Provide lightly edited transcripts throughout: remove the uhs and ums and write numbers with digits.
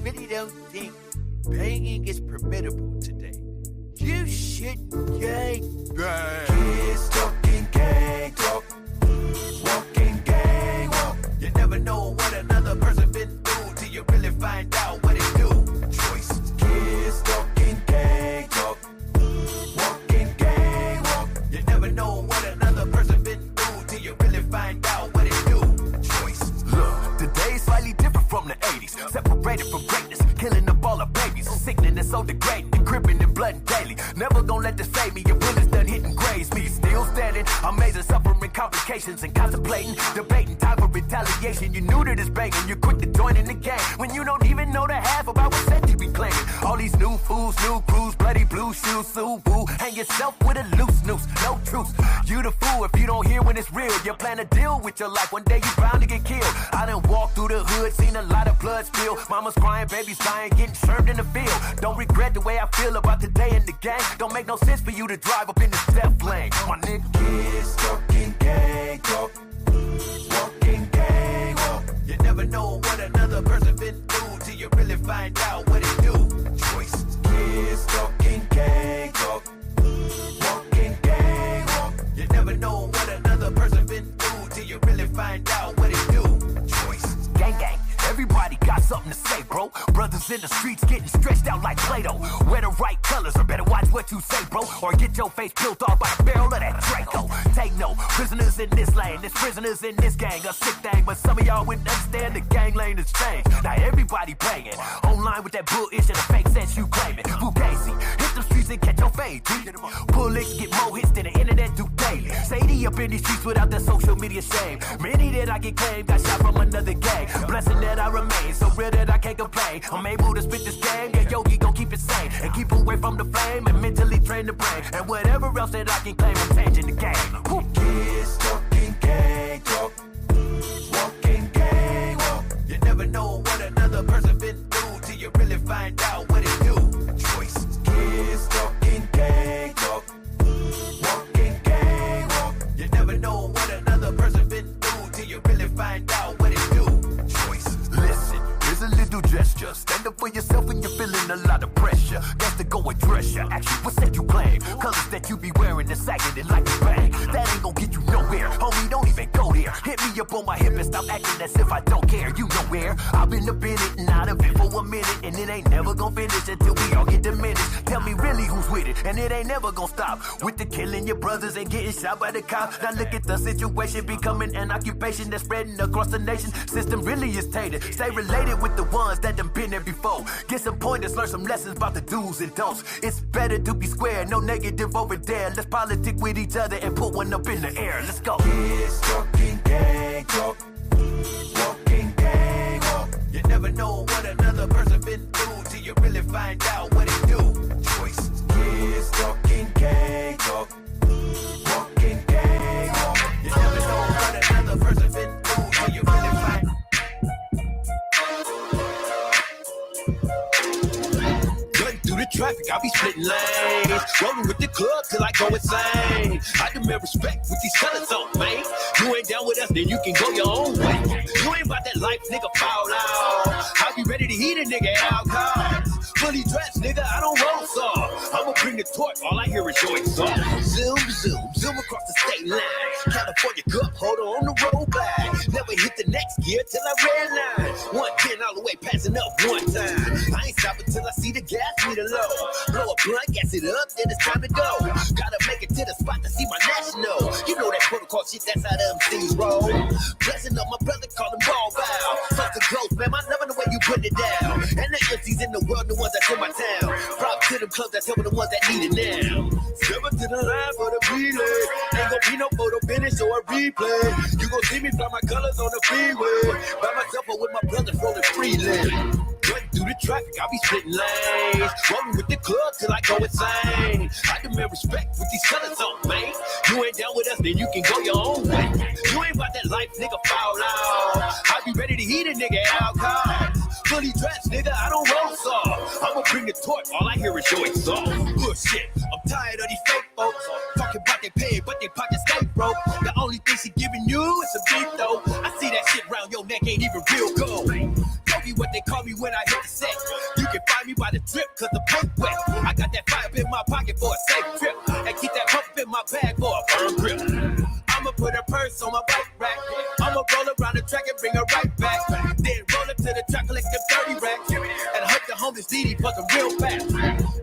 really don't think banging is permittable today. You should gang bang. Kids talking gang talk, walking gang walk. You never know what another person been through till you really find out what it do. Choices. Kids talking gang talk, walking gang walk. You never know what another person been through till you really find out what it do. Choices. Look, today's slightly different from the 80s. Separated from greatness, killing up all the babies. Sickening and so degrading, cripping and blooding daily. Never gonna let this fade me, your bullets done hitting graves. Me still standing, amazing, suffering complications and contemplating, debating, time for retaliation. You new to this banging, you're quick to join in the game when you don't even know the half about what set you be claiming. All these new fools, new crews, bloody blue shoes, so woo. Hang yourself with a loose noose, no truce. You the fool if you don't hear when it's real. You plan to deal with your life, one day you bound to get killed. I done walked through the hood, seen a lot of blood spill. Mama's crying, babies dying, getting served in the field. Don't regret the way I feel about today in the gang. Don't make no sense for you to drive up in this death lane. My nigga. Kids talking gang talk, walking gang walk. You never know what another person been through till you really find out what it do. Choices. Kids talking gang talk, walking gang walk. You never know what another person been through till you really find out what it do. Choices. Gang gang, everybody got something to say, bro. Brothers in the streets getting stretched out like Play-Doh. Wear the right colors or better watch what you say, bro. Or get your face peeled off by a barrel of that Draco. Take no prisoners in this lane, there's prisoners in this gang. A sick thing, but some of y'all wouldn't understand the gang lane has changed. Now everybody banging, online with that bullish and the fake sense you claiming. Fugazi, hit the streets and catch your fade, G. Bullets get more hits than the internet do daily. Sadie up in these streets without that social media shame. Many that I get claimed got shot from another gang. Blessing that I remain, so real that I can't complain. I'm able to spit this game, yeah, Yogi gon' keep it sane. And keep away from the flame and mentally train the brain. And whatever else that I can claim, I'm changing the game. Woo. Kids talking gang talk, walking gang walk. You never know what another person been through till you really find out what it do. Choices. Kids talking gang talk, walking gang walk. You never know what another person been through till you really find out what it do. Choices. Listen, here's a little gesture. Stand up for yourself when you're feeling a lot of pressure. Got to go address ya. Actually, what's that you claim? Colors that you be wearing and sagging it like a bang. That ain't gon' get you nowhere. Homie, don't even go there. Hit me up on my hip and stop acting as if I don't care. You know where I've been up in it and out of it for a minute. And it ain't never gon' finish until we all get diminished. Tell me really who's with it. And it ain't never gon' stop. With the killing your brothers and getting shot by the cops. Now look at the situation becoming an occupation that's spreading across the nation. System really is tainted. Stay related with the ones that done been there before. Get some pointers, learn some lessons about the do's and don'ts. It's better to be square, no negative over there. Let's politic with each other and put one up in the air. Let's go. Kids talking gang talk, walking gang walk. You never know what another person been through till you really find out what it do. Choices. Kids talking gang talk, walking gang walk. You never know what another person been through till you really find out. Through the traffic, I be splitting lanes. Rolling with the club till I go insane. I demand respect with these colors on, man. You ain't down with us, then you can go your own way. You ain't about that life, nigga, foul out. I be ready to heat a nigga out, cause fully dressed, nigga, I don't roll saw. I'ma bring the torch, all I hear is joint song. Zoom, zoom, zoom across the state line. California cup, hold on the road back. Never hit the next gear till I redline. 110 all the way, passing up one time. I ain't stopping till I see the gas meter low. Blow a blunt, gas it up, then it's time to go. Gotta make it to the spot to see my national. You know that protocol shit, that's how them things roll. Blessing up my brother, call him ball bow. Something close, man, I loving the way you put it down. And the MCs in the world, the ones that's in my town. Prop to them clubs that's helping the ones that need it now. Step up to the line for the relay. Ain't gon' be no photo finish or a replay. You gon' see me fly my colors on the freeway. By myself or with my brothers rolling freely. Running through the traffic, I be splitting lanes. Rolling with the club till I go insane. I demand respect with these colors on, man. You ain't down with us, then you can go your own way. You ain't about that life, nigga, foul out. I be ready to heat a nigga out, cause fully dressed, nigga, I don't roll saw. I'ma bring the torch, all I hear is joint song. Bullshit, I'm tired of these fake folks. Talking about they pay, but they pockets stay broke. The only thing she giving you is a beat though. I see that shit round your neck ain't even real gold. Don't be what they call me when I hit the set. You can find me by the drip, cause the paint wet. I got that fire in my pocket for a safe trip. And keep that pump in my bag for a firm grip. I'ma put a purse on my bike rack. I'ma roll around the track and bring her right back. Then roll up to the track, collect them 30 racks. And hope the homeless DD for some real fast.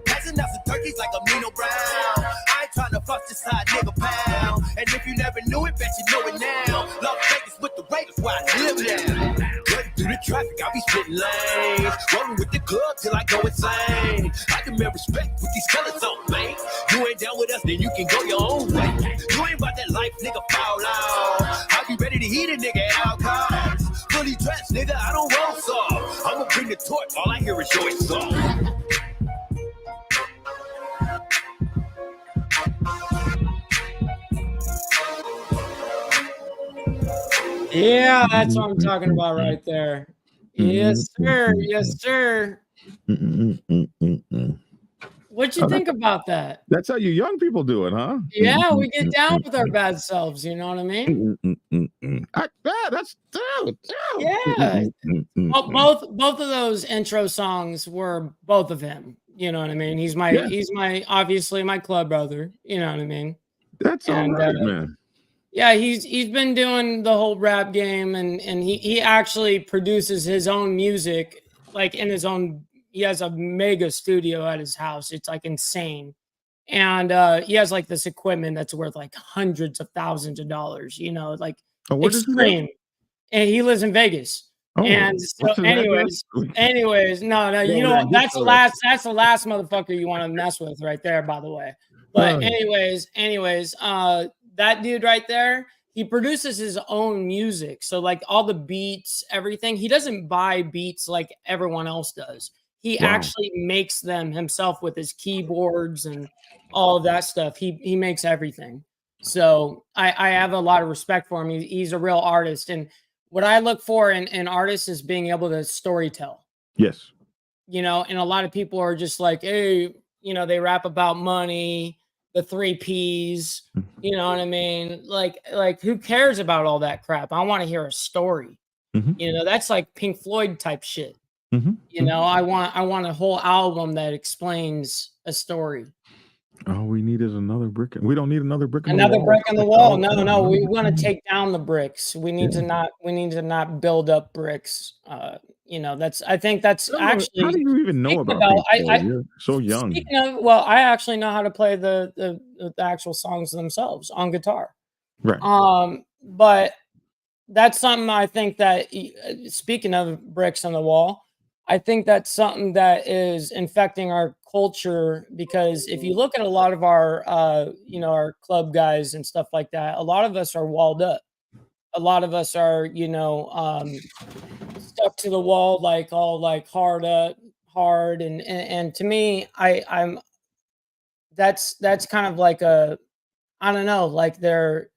Passing out some turkeys like a Nino Brown. I ain't tryna fuck this side nigga pound. And if you never knew it, bet you know it now. Las Vegas with the Raiders, where I live now. Cutting through the traffic, I be splitting lanes. Rolling with the club till I go insane. I demand respect with these colors on, man. You ain't down with us, then you can go your own way. You ain't about that life, nigga, fall out. I be ready to heat a nigga out cars. Fully dressed, nigga, I don't roll soft. I'ma bring the torch, all I hear is your exhaust. Yeah, that's what I'm talking about right there. Yes, sir. Yes, sir. What'd you think about that? That's how you young people do it, huh? Yeah, we get down with our bad selves. You know what I mean? That's true. Yeah. Well, both of those intro songs were both of him. You know what I mean? He's my obviously my club brother. You know what I mean? That's all right, man. Yeah, he's been doing the whole rap game, and he actually produces his own music, like in his own. He has a mega studio at his house. It's like insane, and he has like this equipment that's worth like hundreds of thousands of dollars. You know, like extreme. And he lives in Vegas. Oh, and so, anyways, no, you know what? That's the last motherfucker you want to mess with right there, by the way. But anyways, that dude right there, he produces his own music. So like all the beats, everything, he doesn't buy beats like everyone else does. He actually makes them himself with his keyboards and all of that stuff. He makes everything. So I have a lot of respect for him. He's a real artist. And what I look for in artists is being able to storytell. Yes. You know, and a lot of people are just like, hey, you know, they rap about money, the 3 Ps, you know what I mean? Like who cares about all that crap? I want to hear a story. You know, that's like Pink Floyd type shit. You know, I want a whole album that explains a story. All we need is another brick. We don't need another brick. Another brick on the wall. No. We want to take down the bricks. We need to not build up bricks. You know, I think that's actually. How do you even know about Pink Floyd? You're so young. Well, I actually know how to play the actual songs themselves on guitar. Right. But that's something I think that, speaking of bricks on the wall, I think that's something that is infecting our culture, because if you look at a lot of our, you know, our club guys and stuff like that, a lot of us are walled up. A lot of us are, you know, stuck to the wall, like all like hard. And to me, that's kind of like I don't know, like they're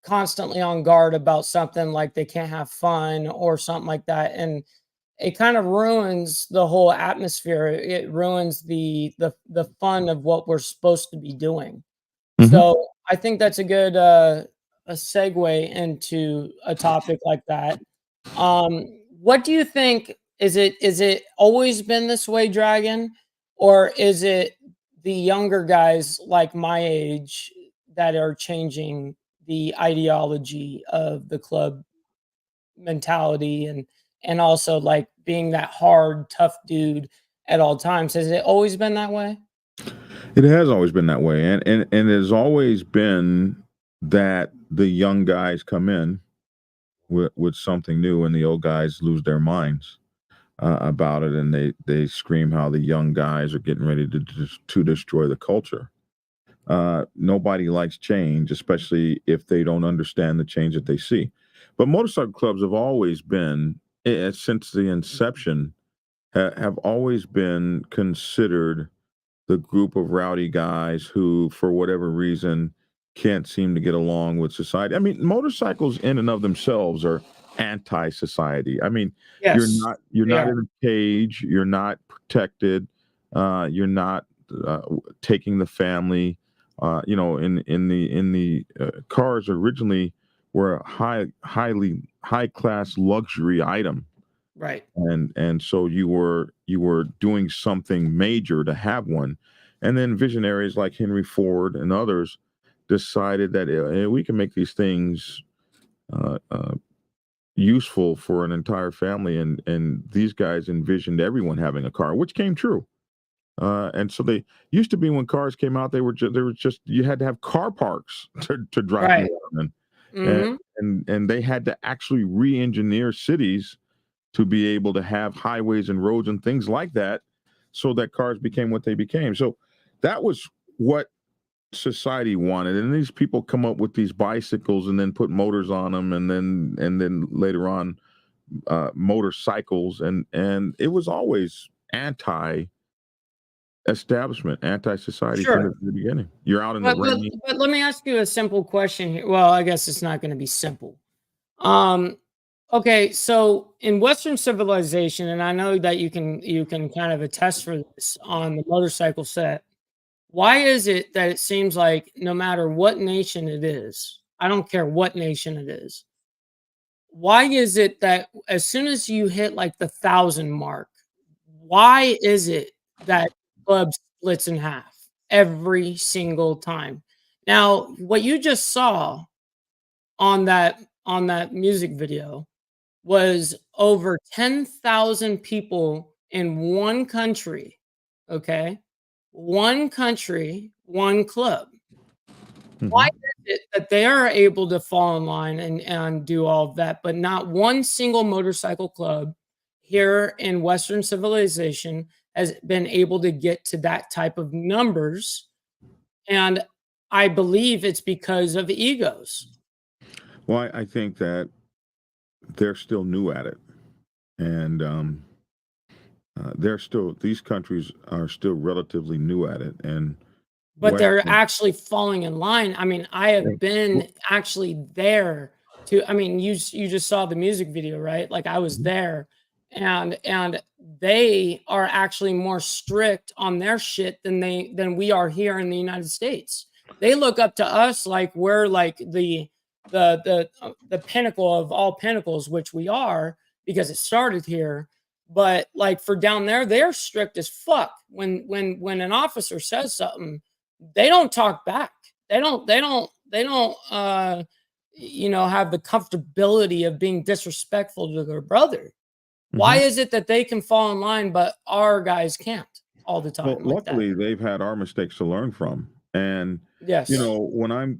constantly on guard about something, like they can't have fun or something like that. And it kind of ruins the whole atmosphere. It ruins the fun of what we're supposed to be doing. So I think that's a good a segue into a topic like that. What do you think? Is it always been this way, Dragon, or is it the younger guys like my age that are changing the ideology of the club mentality and also like being that hard, tough dude at all times? Has it always been that way? It has always been that way. And it has always been that the young guys come in with something new and the old guys lose their minds about it. And they scream how the young guys are getting ready to destroy the culture. Nobody likes change, especially if they don't understand the change that they see. But motorcycle clubs have always been, since the inception, have always been considered the group of rowdy guys who, for whatever reason, can't seem to get along with society. I mean, motorcycles in and of themselves are anti-society. I mean, Yes, you're not in a cage, you're not protected, you're not taking the family. You know, in the cars originally were a high class luxury item. Right. and so you were doing something major to have one, and then visionaries like Henry Ford and others decided that we can make these things uh, uh, useful for an entire family, and these guys envisioned everyone having a car, which came true. And so they used to be when cars came out, they were just you had to have car parks to drive them Right. around, and Hmm. and they had to actually re-engineer cities to be able to have highways and roads and things like that, so that cars became what they became. So that was what society wanted, and these people come up with these bicycles and then put motors on them, and then later on motorcycles, and it was always anti-establishment, anti-society from Sure. the beginning. You're out in the But, but rain. but let me ask you a simple question here. Well, I guess it's not going to be simple. Um, okay, so in Western civilization, and I know that you can kind of attest for this on the motorcycle set. Why is it that it seems like no matter what nation it is, I don't care what nation it is, why is it that as soon as you hit like the 1,000 mark, why is it that club splits in half every single time? Now, what you just saw on that music video was over 10,000 people in one country, okay? One country, one club. Why Mhm. is it that they are able to fall in line and do all of that, but not one single motorcycle club here in Western civilization has been able to get to that type of numbers? And I believe it's because of egos. Well, I think that they're still new at it, and they're still these countries are still relatively new at it, and But they're Western. actually falling in line. I mean, I have been actually there to I mean, you just saw the music video, right? Like, I was Mhm. there, and they are actually more strict on their shit than we are here in the United States. They look up to us like we're like the pinnacle of all pinnacles, which we are because it started here. But, like, for down there, they're strict as fuck. When an officer says something, they don't talk back. They don't have the comfortability of being disrespectful to their brother. Why Mhm. is it that they can fall in line, but our guys can't all the Well, time like that? luckily, they've had our mistakes to learn from, and Yes. when I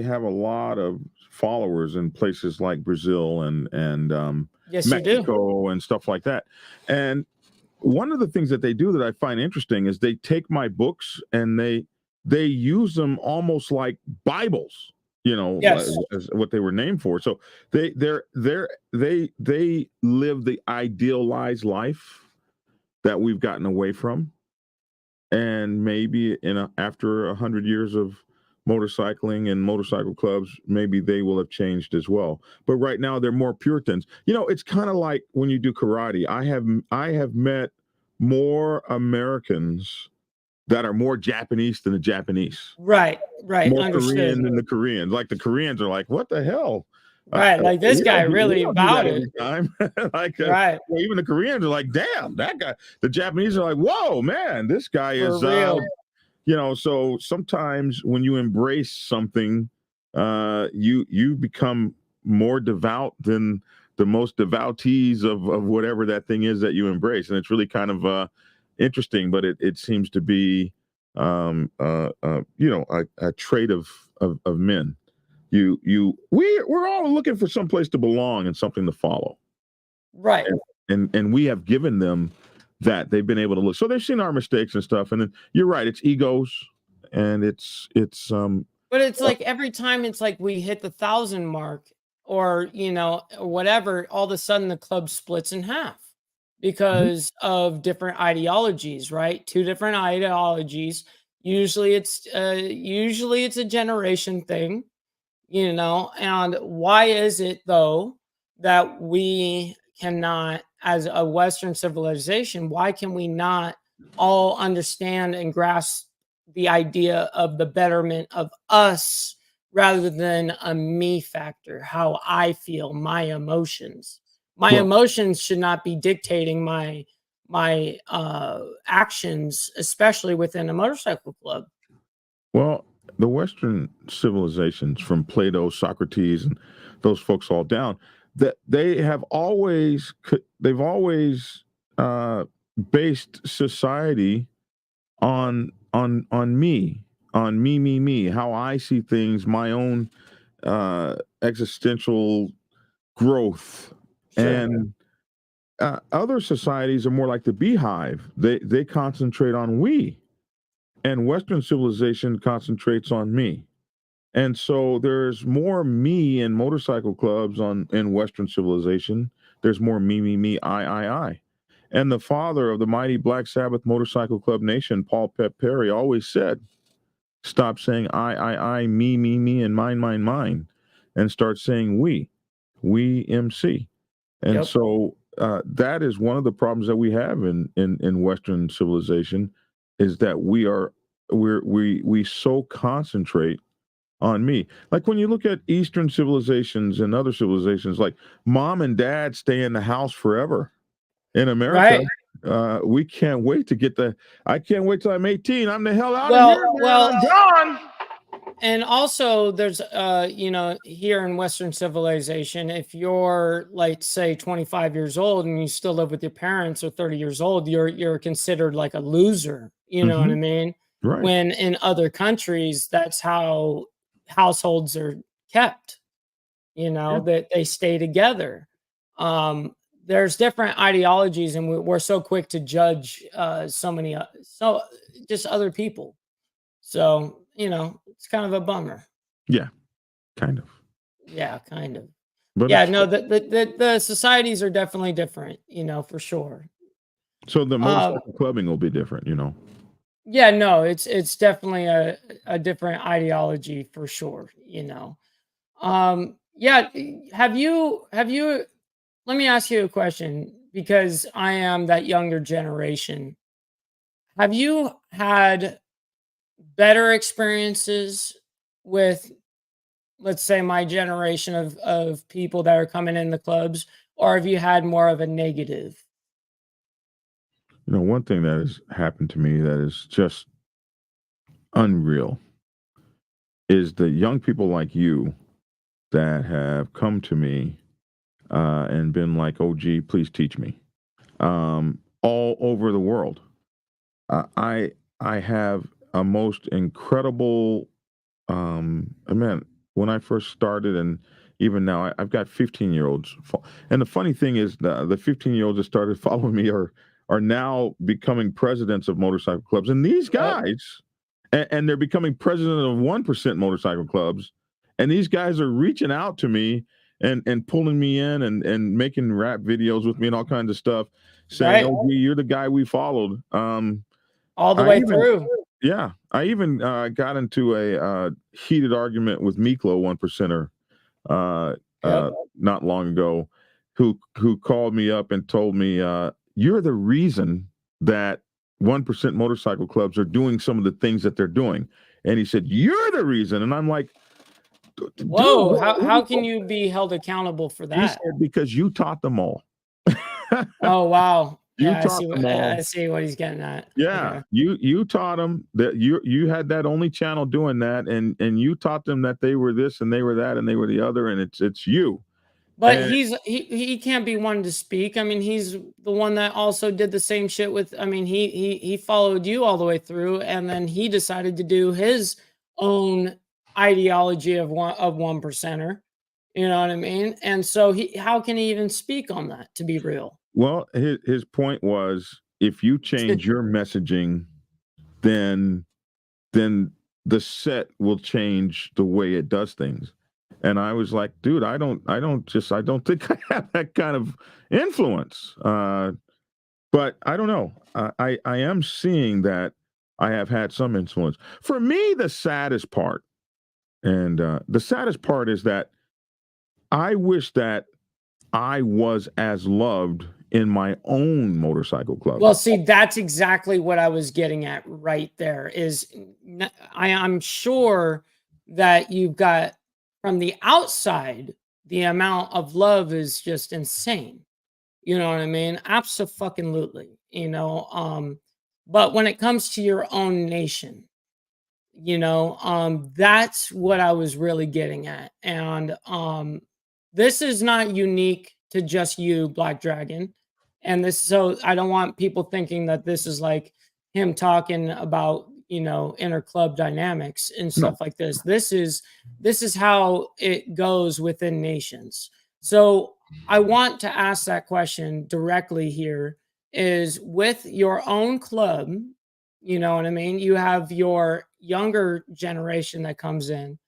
have a lot of followers in places like Brazil and Yes, you do. Mexico and stuff like that, and one of the things that they do that I find interesting is they take my books and they use them almost like Bibles, Yes. as what they were named for. So they live the idealized life that we've gotten away from, and maybe after 100 years of motorcycling and motorcycle clubs, maybe they will have changed as well. But right now they're more Puritans. It's kind of like when you do karate. I have met more Americans that are more Japanese than the Japanese, Right. Right. more Korean Understood. than the Koreans. Like the Koreans are like, what the hell? Right. Like, this We guy we really don't do about that it. every time. like Right. even the Koreans are like, damn, that guy. The Japanese are like, whoa, man, this guy For is real. so sometimes when you embrace something, you become more devout than the most devotees of whatever that thing is that you embrace, and it's really kind of interesting. But it seems to be a trait of men. We're all looking for some place to belong and something to follow, Right. and we have given them that. They've been able to look, so they've seen our mistakes and stuff, and then you're right, it's egos, and it's But it's like every time it's like we hit the 1,000 mark or whatever, all of a sudden the club splits in half Mhm. because of different ideologies, right? Two different ideologies. Usually it's a generation thing. And why is it though that we cannot, as a Western civilization, why can we not all understand and grasp the idea of the betterment of us rather than a me factor, how I feel, my emotions? My Well, emotions should not be dictating my actions, especially within a motorcycle club. well, the Western civilizations, from Plato, Socrates, and those folks all down, that they've always uh, based society on me, me, how I see things, my own existential growth. Sure. And other societies are more like the beehive. They concentrate on we, and Western civilization concentrates on me. And so there's more me in motorcycle clubs in Western civilization. There's more me, I. And the father of the mighty Black Sabbath Motorcycle Club Nation, Paul Pep Perry, always said, "Stop saying I, me, and mine, and start saying we MC." And Yep. so that is one of the problems that we have in Western civilization, is that we so concentrate on me. Like when you look at Eastern civilizations and other civilizations, like mom and dad stay in the house forever. In America, Right. we can't wait to get the. I can't wait till I'm 18. I'm the hell out of here, man. Well, I'm gone. and also there's here in Western civilization, if you're like say 25 years old and you still live with your parents, or 30 years old, you're considered like a loser, you know what I Hmm. mean? Right. When in other countries, that's how households are kept, Yeah. that they stay together. Um, there's different ideologies, and we're so quick to judge so just other people. So, it's kind of a bummer. Yeah. Kind of. Yeah, kind of. But Yeah, it's no, the societies are definitely different, for sure. so the Um, motorcycle clubbing will be different. yeah, no, it's definitely a different ideology for sure. Yeah, have you let me ask you a question, because I am that younger generation. Have you had better experiences with, let's say, my generation of people that are coming in the clubs, or have you had more of a negative? One thing that has happened to me that is just unreal is the young people like you that have come to me and been like, "Oh, gee, please teach me." All over the world. I have a most incredible man. When I first started, and even now, I've got 15-year-olds. And the funny thing is, the 15-year-olds that started following me are now becoming presidents of motorcycle clubs. And these Yep. guys, and they're becoming president of 1% motorcycle clubs. And these guys are reaching out to me and pulling me in and making rap videos with me and all kinds of stuff, saying, Right. "Oh, gee, you're the guy we followed." All the I way even through. Yeah, I even got into a heated argument with Miklo, 1%er, uh, Yep. not long ago, who called me up and told me, "You're the reason that 1% motorcycle clubs are doing some of the things that they're doing." And he said, "You're the reason," and I'm like, "Dude, Whoa, what how are you?" can you be held accountable for He that? said, "Because you taught them all." Oh, wow. You Yeah, I taught see what them I all. I see what he's getting at. Yeah, Okay. you taught them that you had that only channel doing that, and you taught them that they were this and they were that and they were the other, and it's you. But And he can't be one to speak. I mean, he's the one that also did the same shit with, I mean, he followed you all the way through, and then he decided to do his own ideology of one percenter. You know what I mean? And so how can he even speak on that, to be real? well, his point was, if you change your messaging, then then the set will change the way it does things. And I was like, dude, I don't think I have that kind of influence. But I don't know. I am seeing that I have had some influence. For me, the saddest part, and the saddest part is that I wish that I was as loved in my own motorcycle club. Well, see, that's exactly what I was getting at right there. I'm sure that you've got, from the outside, the amount of love is just insane. You know what I mean? Absolutely. But when it comes to your own nation, that's what I was really getting at. And this is not unique to just you, Black Dragon. And this, so I don't want people thinking that this is like him talking about, inner club dynamics and No. stuff like this. This is how it goes within nations. So I want to ask that question directly here, is with your own club, you know what I mean? You have your younger generation that comes in.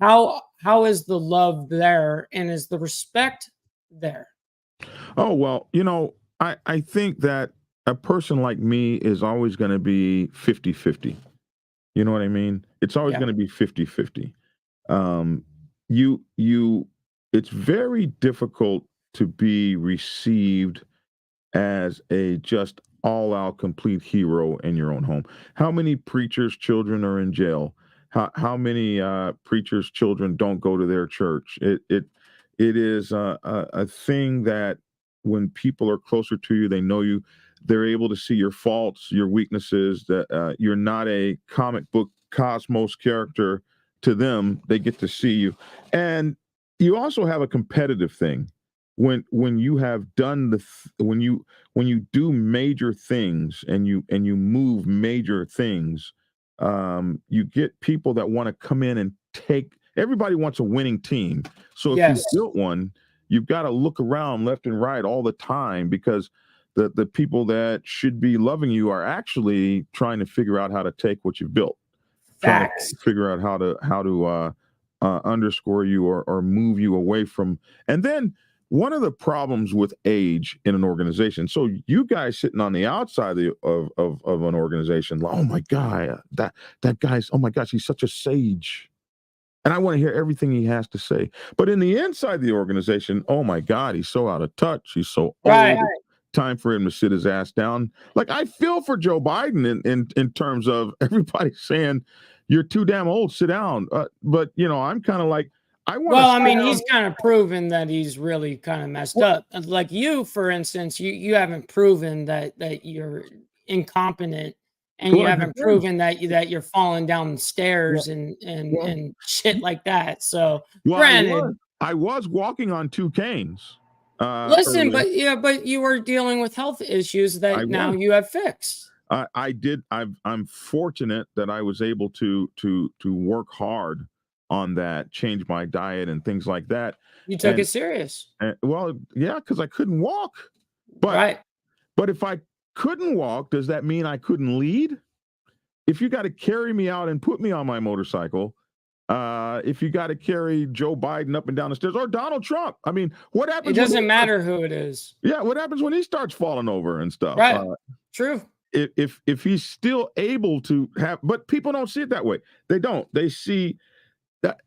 How is the love there, and is the respect there? Oh, well, I think that a person like me is always going to be 50-50. You know what I mean? It's always Yeah. going to be 50-50. Um, you it's very difficult to be received as a just all out complete hero in your own home. How many preachers' children are in jail? How many preachers' children don't go to their church? It is a thing that when people are closer to you, they know you, they're able to see your faults, your weaknesses, that you're not a comic book cosmos character to them. They get to see you. And you also have a competitive thing when you have done when you do major things and you move major things, you get people that want to come in and take. Everybody wants a winning team. So if you Yes. built one, you've got to look around left and right all the time, because the people that should be loving you are actually trying to figure out how to take what you've built, trying Facts. to figure out how to underscore you or move you away from. And then one of the problems with age in an organization. So you guys sitting on the outside of an organization, like, oh my god, that guy's, oh my gosh, he's such a sage, and I want to hear everything he has to say. But in the inside of the organization, oh my god, he's so out of touch. He's so Right. old. Time for him to sit his ass down. Like, I feel for Joe Biden in terms of everybody saying you're too damn old, sit down. But I'm kind of like, I want Well, to I sit mean, down. he's kind of proven that he's really kind of messed Well, up. Like you, for instance, you haven't proven that you're incompetent, and you well, haven't proven that you're falling down the well, stairs and well, and shit like that. So, well, granted, I was walking on two canes listen, earlier. but you were dealing with health issues I that now was. you have fixed. I did. I'm fortunate that I was able to work hard on that, change my diet and things like that. You took And, it serious, well, yeah, because I couldn't walk. But right? but if I couldn't walk, does that mean I couldn't lead? If you got to carry me out and put me on my motorcycle, if you got to carry Joe Biden up and down the stairs, or Donald Trump, I mean, what It happens when doesn't matter who it is, yeah, what happens when he starts falling over and stuff? right? True. If he's still able to have, but people don't see it that way. They don't. They see that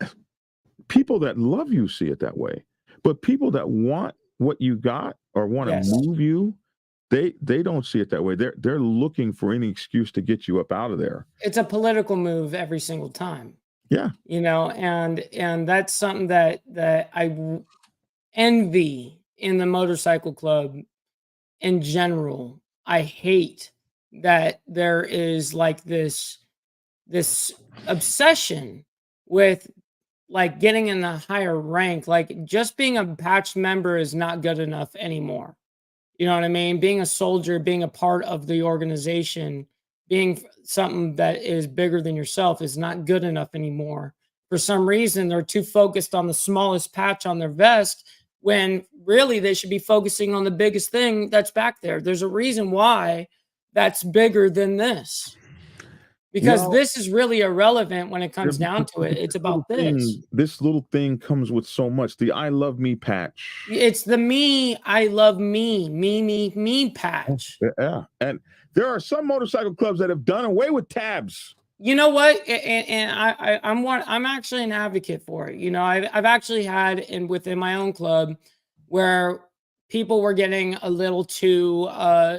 people that love you see it that way, but people that want what you got or want to Yes. move you, they don't see it that way. They're looking for any excuse to get you up out of there. It's a political move every single time. Yeah. And that's something that envy in the motorcycle club in general. I hate that there is like this obsession with like getting in the higher rank. Like just being a patch member is not good enough anymore. You know what I mean? Being a soldier, being a part of the organization, being something that is bigger than yourself is not good enough anymore. For some reason, they're too focused on the smallest patch on their vest when really they should be focusing on the biggest thing that's back there. There's a reason why that's bigger than this, because Well, this is really irrelevant when it comes down to it. It's about this. This little thing comes with so much. The I love me patch. It's the me, I love me patch. Yeah. And there are some motorcycle clubs that have done away with tabs. You know what? I'm actually an advocate for it. I've actually had within my own club where people were getting a little too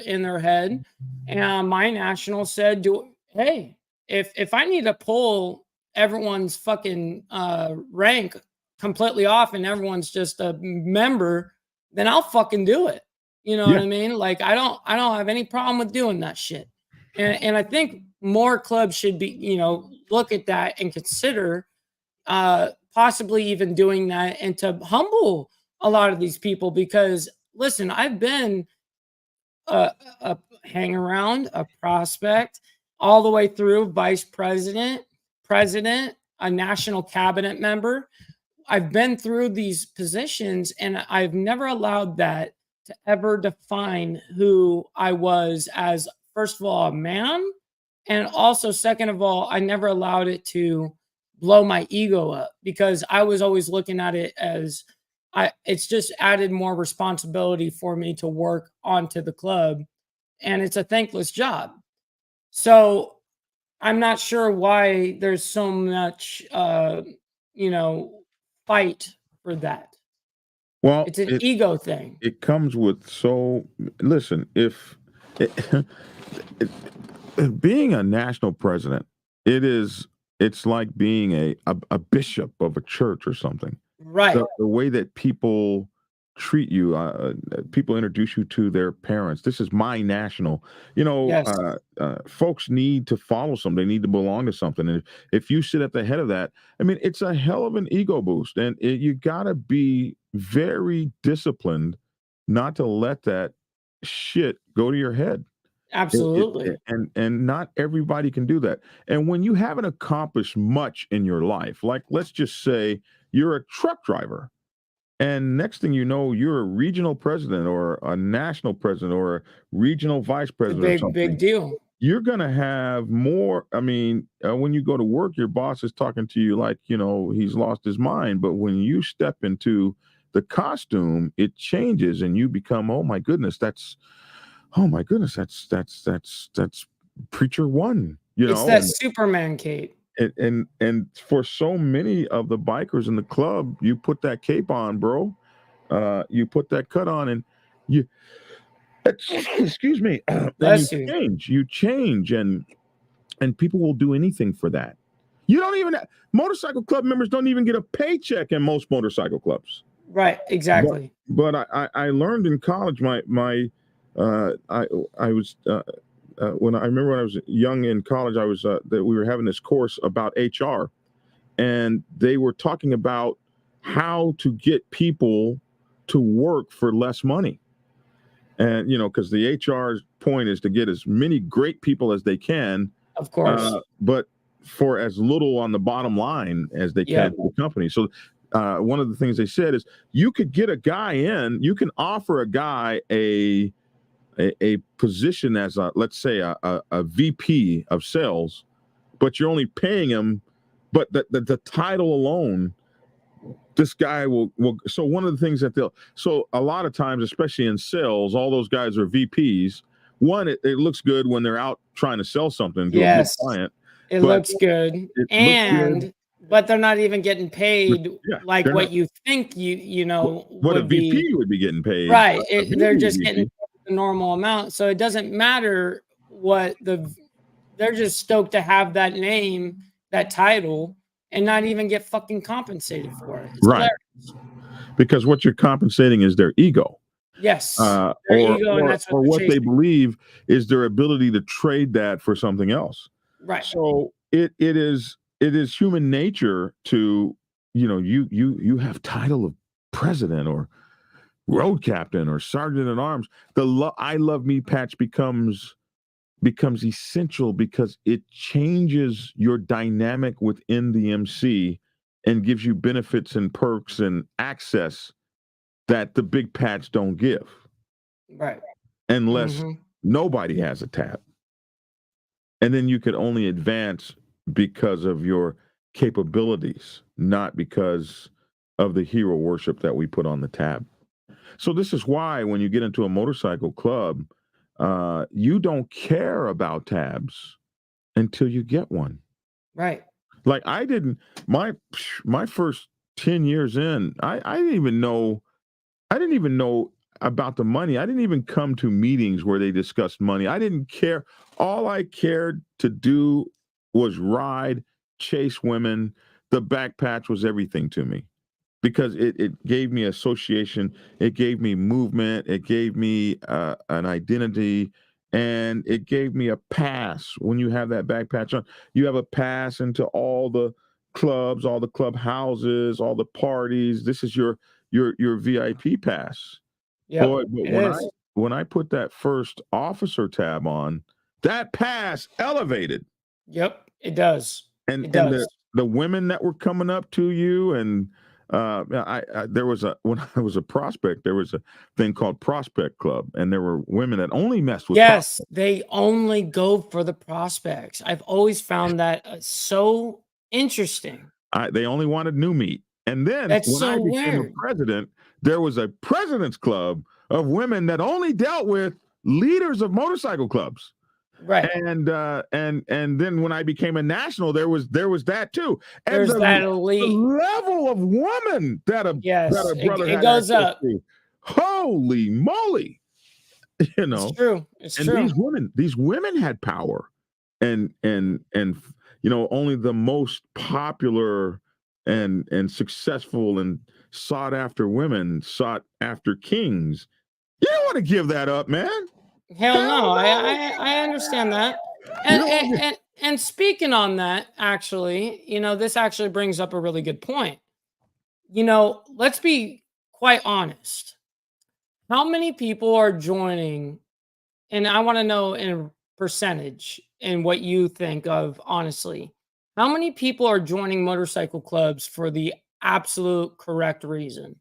in their head, and my national said, hey, if I need to pull everyone's fucking rank completely off and everyone's just a member, then I'll fucking do it. You know what Yeah. I mean? Like I don't have any problem with doing that shit. And I think more clubs should be, look at that and consider possibly even doing that and to humble a lot of these people because listen, I've been a hang around, a prospect, all the way through vice president, president, a national cabinet member. I've been through these positions and I've never allowed that to ever define who I was as, first of all, a man. And also, second of all, I never allowed it to blow my ego up because I was always looking at it as it's just added more responsibility for me to work onto the club. And it's a thankless job. So I'm not sure why there's so much, you know, fight for that. Well, It's an ego thing. it comes with listen, if it, being a national president, it's like being a bishop of a church or something. Right. The way that people treat you, people introduce you to their parents. This is my national. Yes. Folks need to follow something. They need to belong to something. And if you sit at the head of that, I mean, it's a hell of an ego boost. And you got to be very disciplined not to let that shit go to your head. Absolutely. And not everybody can do that. And when you haven't accomplished much in your life, like let's just say you're a truck driver, and next thing you know, you're a regional president or a national president or a regional vice It's a president or big, big something. deal. You're gonna have more. I mean, when you go to work, your boss is talking to you like he's lost his mind. But when you step into the costume, it changes, and you become, oh my goodness, that's preacher one, It's that Superman cape. and for so many of the bikers in the club, you put that cape on, bro. You put that cut on, and you excuse me, and Bless you. you change, and people will do anything for that. You don't even motorcycle club members don't even get a paycheck in most motorcycle clubs. Right. Exactly. But I learned in college. I was when I remember when I was young in college, I was that we were having this course about HR, and they were talking about how to get people to work for less money. And because the HR point is to get as many great people as they can, Of course. but for as little on the bottom line as they can Yep. to the company. So one of the things they said is you could get a guy in, you can offer a guy a position as let's say a VP of sales, but you're only paying him, but the title alone, this guy will. So one of the things so a lot of times, especially in sales, all those guys are VPs. One, it looks good when they're out trying to sell something to a good client. It looks good. But they're not even getting paid like what not, you think what a would VP be. would be getting paid. Right. They're just getting the normal amount. So it doesn't matter they're just stoked to have that name, that title, and not even get fucking compensated for it. It's right. hilarious. Because what you're compensating is their ego. Yes. Their ego, and that's what they believe is their ability to trade that for something else. Right. So it is human nature to, you have title of president or road captain or sergeant at arms. The I love me patch becomes essential because it changes your dynamic within the MC and gives you benefits and perks and access that the big patch don't give. Right. Unless nobody has a tab. And then you could only advance because of your capabilities, not because of the hero worship that we put on the tab. So this is why when you get into a motorcycle club, you don't care about tabs until you get one. Right. Like I didn't, my first 10 years in, I didn't even know about the money. I didn't even come to meetings where they discussed money. I didn't care. All I cared to do was ride, chase women. The back patch was everything to me. because it gave me association, it gave me movement, it gave me an identity, and it gave me a pass. When you have that back patch on, you have a pass into all the clubs, all the club houses, all the parties. This is your VIP pass. Yep, Boy, but it is. when I put that first officer tab on, that pass elevated. Yep, it does. And It and does. the women that were coming up to you, and I there was a when I was a prospect, there was a thing called Prospect Club, and there were women that only messed with Yes, prospects. they only go for the prospects. I've always found that so interesting. They only wanted new meat. And then That's when so I became a weird. president, there was a president's club of women that only dealt with leaders of motorcycle clubs. Right. And then when I became a national, there was that too. And There's that the elite. level of woman that Yes, a brother it had goes access up. to, holy moly, you It's know. true. It's And true. these women had power, and only the most popular and successful and sought after women sought after kings. You don't want to give that up, man. Hell no. Hell no. I understand that. You And don't want and to. and, and speaking on that, actually, this actually brings up a really good point. Let's be quite honest. How many people are joining? And I want to know in percentage and what you think of honestly. How many people are joining motorcycle clubs for the absolute correct reason?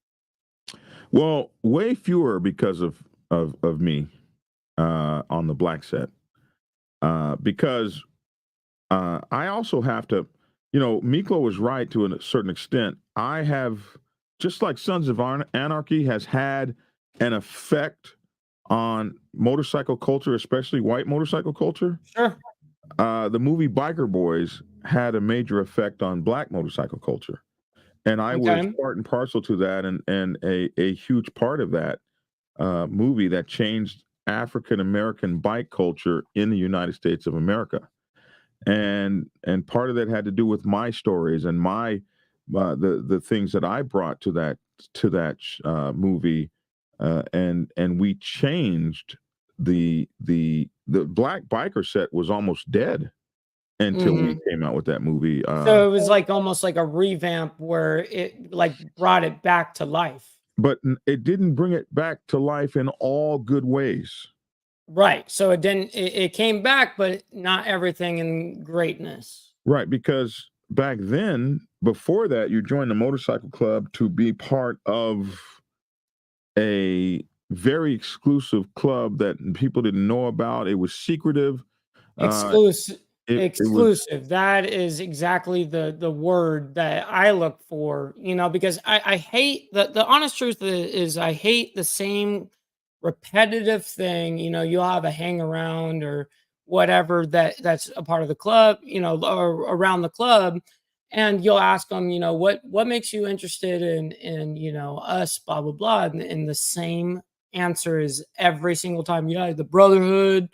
Well, way fewer because of me on the black set. Because I also have to, Miklo was right to a certain extent. I have, just like Sons of Anarchy has had an effect on motorcycle culture, especially white motorcycle culture. Sure. The movie Biker Boys had a major effect on black motorcycle culture. And I was Okay. part and parcel to that, and a huge part of that movie that changed African American bike culture in the United States of America. And part of that had to do with my stories and my the things that I brought to that movie, and we changed the black biker set was almost dead until we Mhm. came out with that movie. So it was like almost like a revamp where it like brought it back to life. But it didn't bring it back to life in all good ways. Right. So it didn't it came back, but not everything in greatness. Right, because back then, before that, you joined the motorcycle club to be part of a very exclusive club that people didn't know about. It was secretive. Uh, Exclusive. it was Exclusive. That is exactly the word that I look for, because I hate the honest truth is I hate the same repetitive thing. You'll have a hang around or whatever that's a part of the club, or around the club, and you'll ask them, what makes you interested in us, blah blah blah, and the same answer is every single time, yeah, the brotherhood.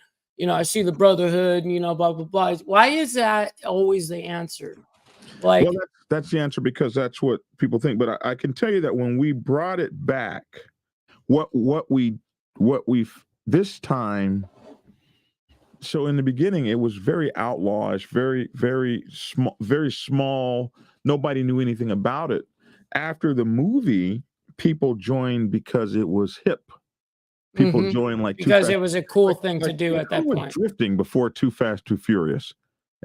I see the brotherhood, blah blah blah. Why is that always the answer? well, Like, that's the answer because that's what people think. But I can tell you that when we brought it back, what we this time. So in the beginning, it was very outlawish, very small. Nobody knew anything about it. After the movie, people joined because it was hip. People mhm, joined like Too because Fast. it was a cool Like, thing to like do at who that was point. drifting before Too Fast, Too Furious?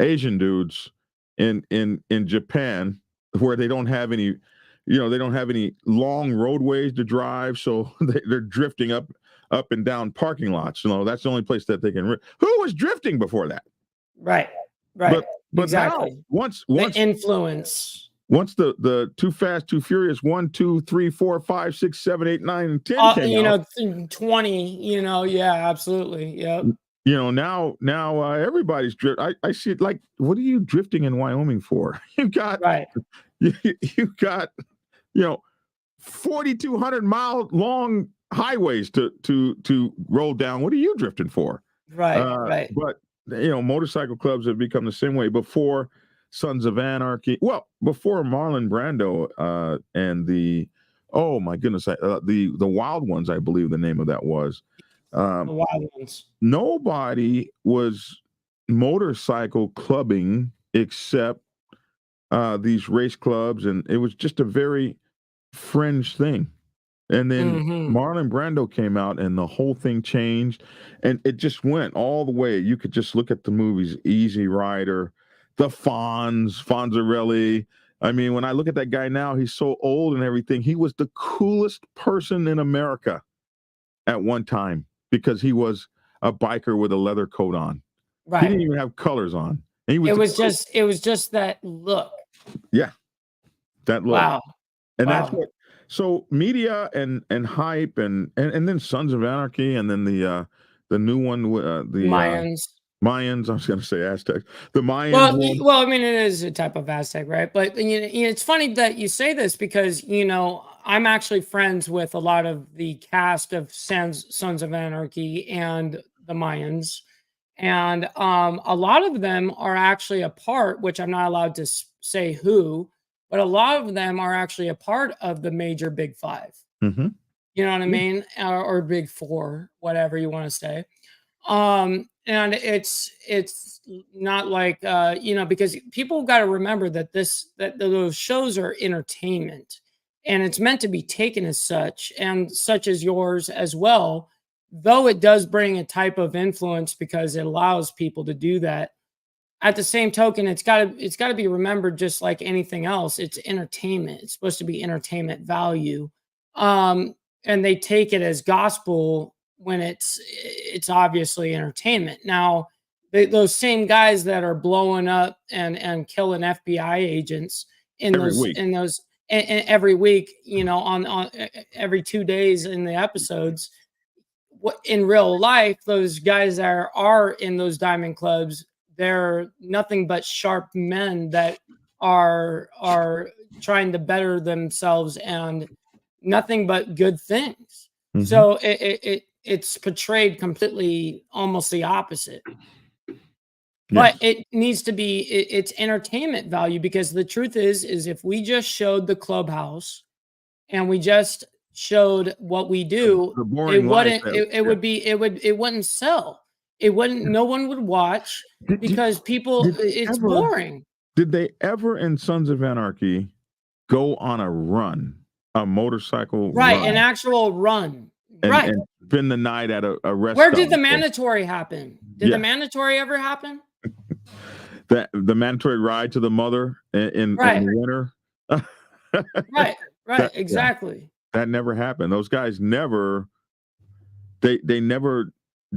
Asian dudes in Japan, where they don't have any, they don't have any long roadways to drive, so they're drifting up and down parking lots. That's the only place that they can. Who was drifting before that? Right. But Right. now, Exactly. once The once influence. once the Too Fast, Too Furious 1, 2, 3, 4, 5, 6, 7, 8, 9, and 10 came out. 20, yeah, absolutely. Yep. Now everybody's drift. I see it like, what are you drifting in Wyoming for? Right. You got 4,200-mile long highways to roll down. What are you drifting for? Right. Right. But motorcycle clubs have become the same way. Before Sons of Anarchy. Well, before Marlon Brando and the oh my goodness, the Wild Ones, I believe the name of that was. The Um, Wild Ones. Nobody was motorcycle clubbing except these race clubs, and it was just a very fringe thing. And then Hmm. Marlon Brando came out, and the whole thing changed, and it just went all the way. You could just look at the movies, Easy Rider, the Fonzarelli. I mean, when I look at that guy now, he's so old and everything. He was the coolest person in America at one time because he was a biker with a leather coat on. He Right. didn't even have colors on. And he was It was just that look. yeah, that look. Wow. And that's Wow. what so media and hype and then Sons of Anarchy and then the new one the Mayans. Mayans, I was going to say Aztecs. The Mayans one. Well, I mean, it is a type of Aztec, right? But it's funny that you say this because I'm actually friends with a lot of the cast of Sons of Anarchy and the Mayans, and a lot of them are actually a part, which I'm not allowed to say who, but a lot of them are actually a part of the major Big Five. Mm-hmm. You know what I mean, or Big Four, whatever you want to say. And it's not like because people got to remember that those shows are entertainment, and it's meant to be taken as such, and such as yours as well, though it does bring a type of influence because it allows people to do that. At the same token, it's got to be remembered, just like anything else, it's entertainment. It's supposed to be entertainment value. And they take it as gospel when it's obviously entertainment. Now, those same guys that are blowing up and killing FBI agents Every week. and every week, on every 2 days in the episodes, in real life, those guys that are in those diamond clubs, they're nothing but sharp men that are trying to better themselves and nothing but good things. Mm-hmm. So it's portrayed completely almost the opposite. But it needs to be it's entertainment value, because the truth is if we just showed the clubhouse and we just showed what we do, the boring it wouldn't sell. It wouldn't, no one would watch because it's boring. Did they ever in Sons of Anarchy go on a run, a motorcycle Right, run? an actual run. And spend the night at a rest Where stop? did the mandatory happen? Did the mandatory ever happen? The mandatory ride to the mother in the winter? Right, exactly. That never happened. Those guys never they never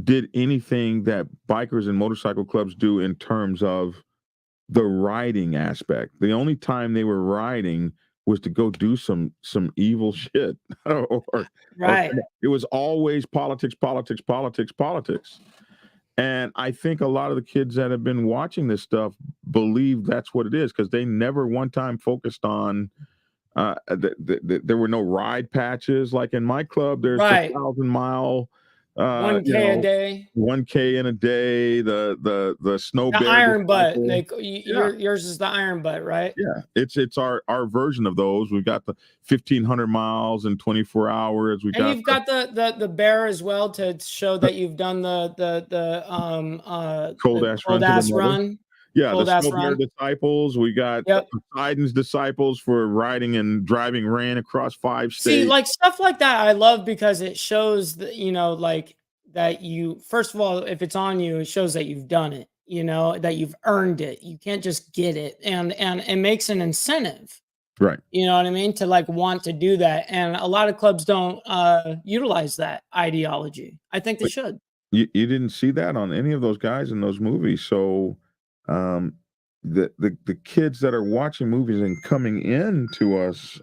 did anything that bikers and motorcycle clubs do in terms of the riding aspect. The only time they were riding was to go do some evil shit. or it was always politics. And I think a lot of the kids that have been watching this stuff believe that's what it is, because they never one time focused on there were no ride patches. Like in my club, there's the 1,000-mile 1K a day. 1K in a day, the snow bear iron butt. Yeah. Yours is the iron butt, right? Yeah, it's our version of those. We've got the 1,500 miles in 24 hours. You've got the bear as well to show that you've done the cold ass run. Yeah, cold the Snow Bear disciples. We got Poseidon's disciples for riding and driving rain across 5 states. See, like stuff like that, I love, because it shows that like that you, first of all, if it's on you, it shows that you've done it. That you've earned it. You can't just get it, and it makes an incentive. Right. You know what I mean? To like want to do that. And a lot of clubs don't utilize that ideology. I think they should. You didn't see that on any of those guys in those movies. So the kids that are watching movies and coming into us,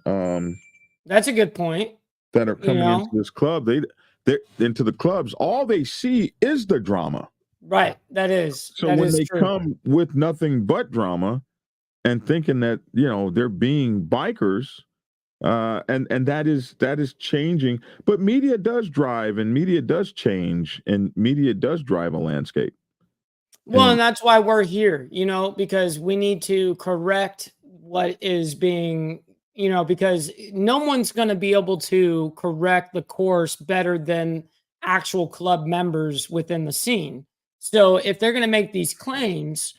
that's a good point. That are coming into this club, they're into the clubs, all they see is the drama. Right. That is. So when they come with nothing but drama and thinking that, they're being bikers, and that is changing. But media does drive, and media does change, and media does drive a landscape. Well, and that's why we're here, because we need to correct what is being, because no one's going to be able to correct the course better than actual club members within the scene. So if they're going to make these claims,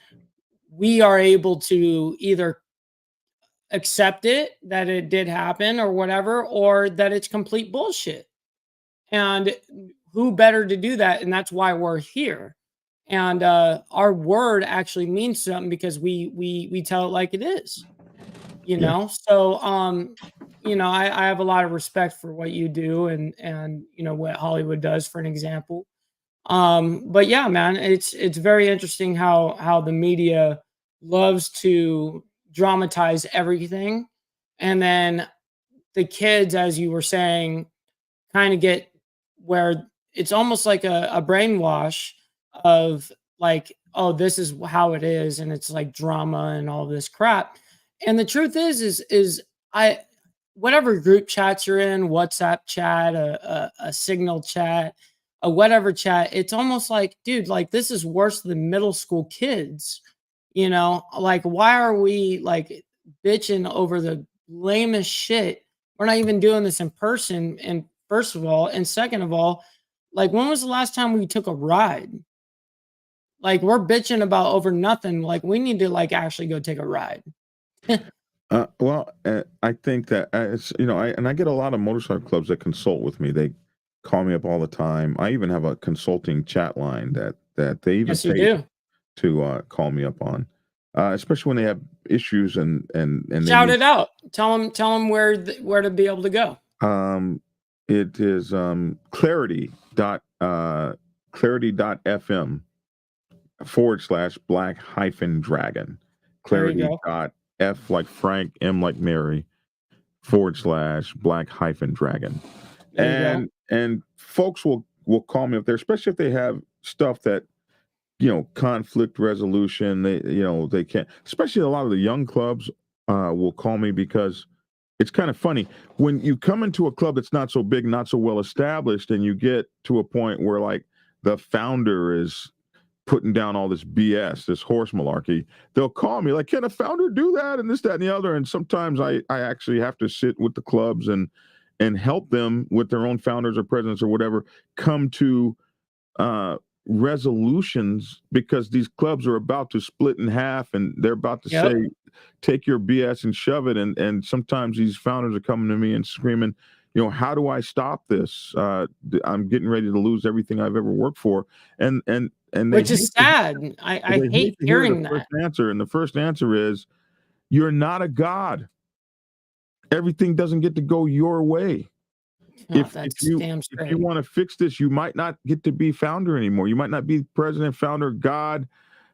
we are able to either accept it that it did happen or whatever, or that it's complete bullshit. And who better to do that? And that's why we're here. And our word actually means something because we tell it like it is, So I have a lot of respect for what you do and what Hollywood does, for an example. But yeah, man, it's very interesting how the media loves to dramatize everything, and then the kids, as you were saying, kind of get where it's almost like a brainwash of like, oh, this is how it is, and it's like drama and all this crap. And the truth is I whatever group chats you're in, WhatsApp chat, a Signal chat, a whatever chat, it's almost like, dude, like this is worse than middle school kids. Like why are we like bitching over the lamest shit? We're not even doing this in person. And first of all, and second of all, like when was the last time we took a ride? Like we're bitching about over nothing. Like we need to like actually go take a ride. I think that it's I get a lot of motorcycle clubs that consult with me. They call me up all the time. I even have a consulting chat line that they even Yes, you pay do. to call me up on, especially when they have issues and they Shout need, it out. Tell them where to be able to go. it is clarity.fm /black-dragon. There you Clarity go. dot F like Frank, M like Mary, /black-dragon. There you go. And folks will call me up there, especially if they have stuff that conflict resolution. They can't, especially a lot of the young clubs will call me because it's kind of funny when you come into a club that's not so big, not so well established, and you get to a point where like the founder is putting down all this BS, this horse malarkey. They'll call me like, can a founder do that? And this, that, and the other. And sometimes I actually have to sit with the clubs and help them with their own founders or presidents or whatever come to resolutions, because these clubs are about to split in half and they're about to Yep. say, take your BS and shove it. And sometimes these founders are coming to me and screaming, how do I stop this? I'm getting ready to lose everything I've ever worked for. And they Which is sad. I hate to hear hearing the that. first answer. And the first answer is, you're not a god. Everything doesn't get to go your way. Oh, If that's you damn if straight. you want to fix this, you might not get to be founder anymore. You might not be president, founder, god,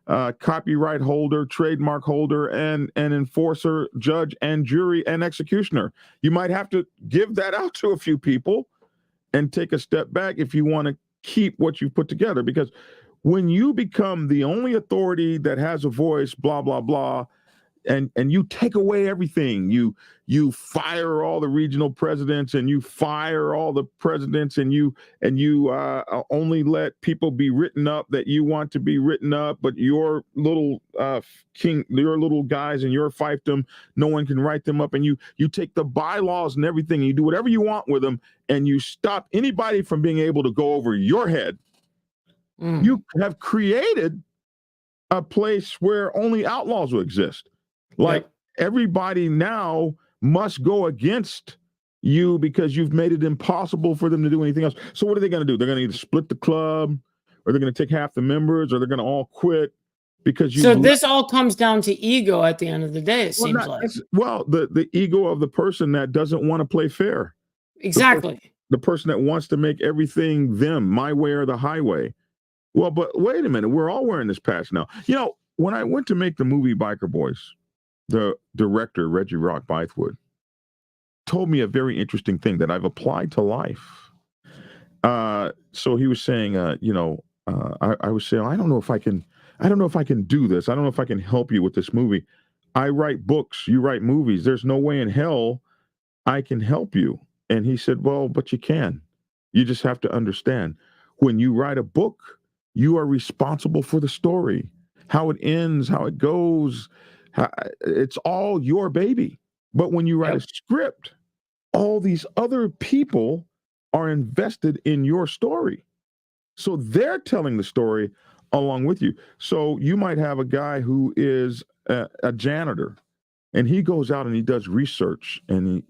copyright holder, trademark holder, and enforcer, judge, and jury, and executioner. You might have to give that out to a few people and take a step back if you want to keep what you've put together. Because when you become the only authority that has a voice, blah, blah, blah, and you take away everything, you fire all the regional presidents and you fire all the presidents, and you only let people be written up that you want to be written up, but your little your little guys in your fiefdom, no one can write them up, and you take the bylaws and everything and you do whatever you want with them, and you stop anybody from being able to go over your head. You have created a place where only outlaws will exist. Like everybody now must go against you because you've made it impossible for them to do anything else. So what are they going to do? They're going to either split the club, or they're going to take half the members, or they're going to all quit because you. So this all comes down to ego at the end of the day. It seems like. Well, the ego of the person that doesn't want to play fair. Exactly. The person that wants to make everything them, my way or the highway. Well, but wait a minute, we're all wearing this patch now. When I went to make the movie Biker Boys, the director, Reggie Rock Bythewood, told me a very interesting thing that I've applied to life. So he was saying, I was saying, I don't know if I can do this. I don't know if I can help you with this movie. I write books, you write movies. There's no way in hell I can help you. And he said, well, but you can. You just have to understand, when you write a book, You are responsible for the story, how it ends, how it goes. It's all your baby. But when you write a Yep. script, all these other people are invested in your story. So they're telling the story along with you. So you might have a guy who is a janitor, and he goes out and he does research, and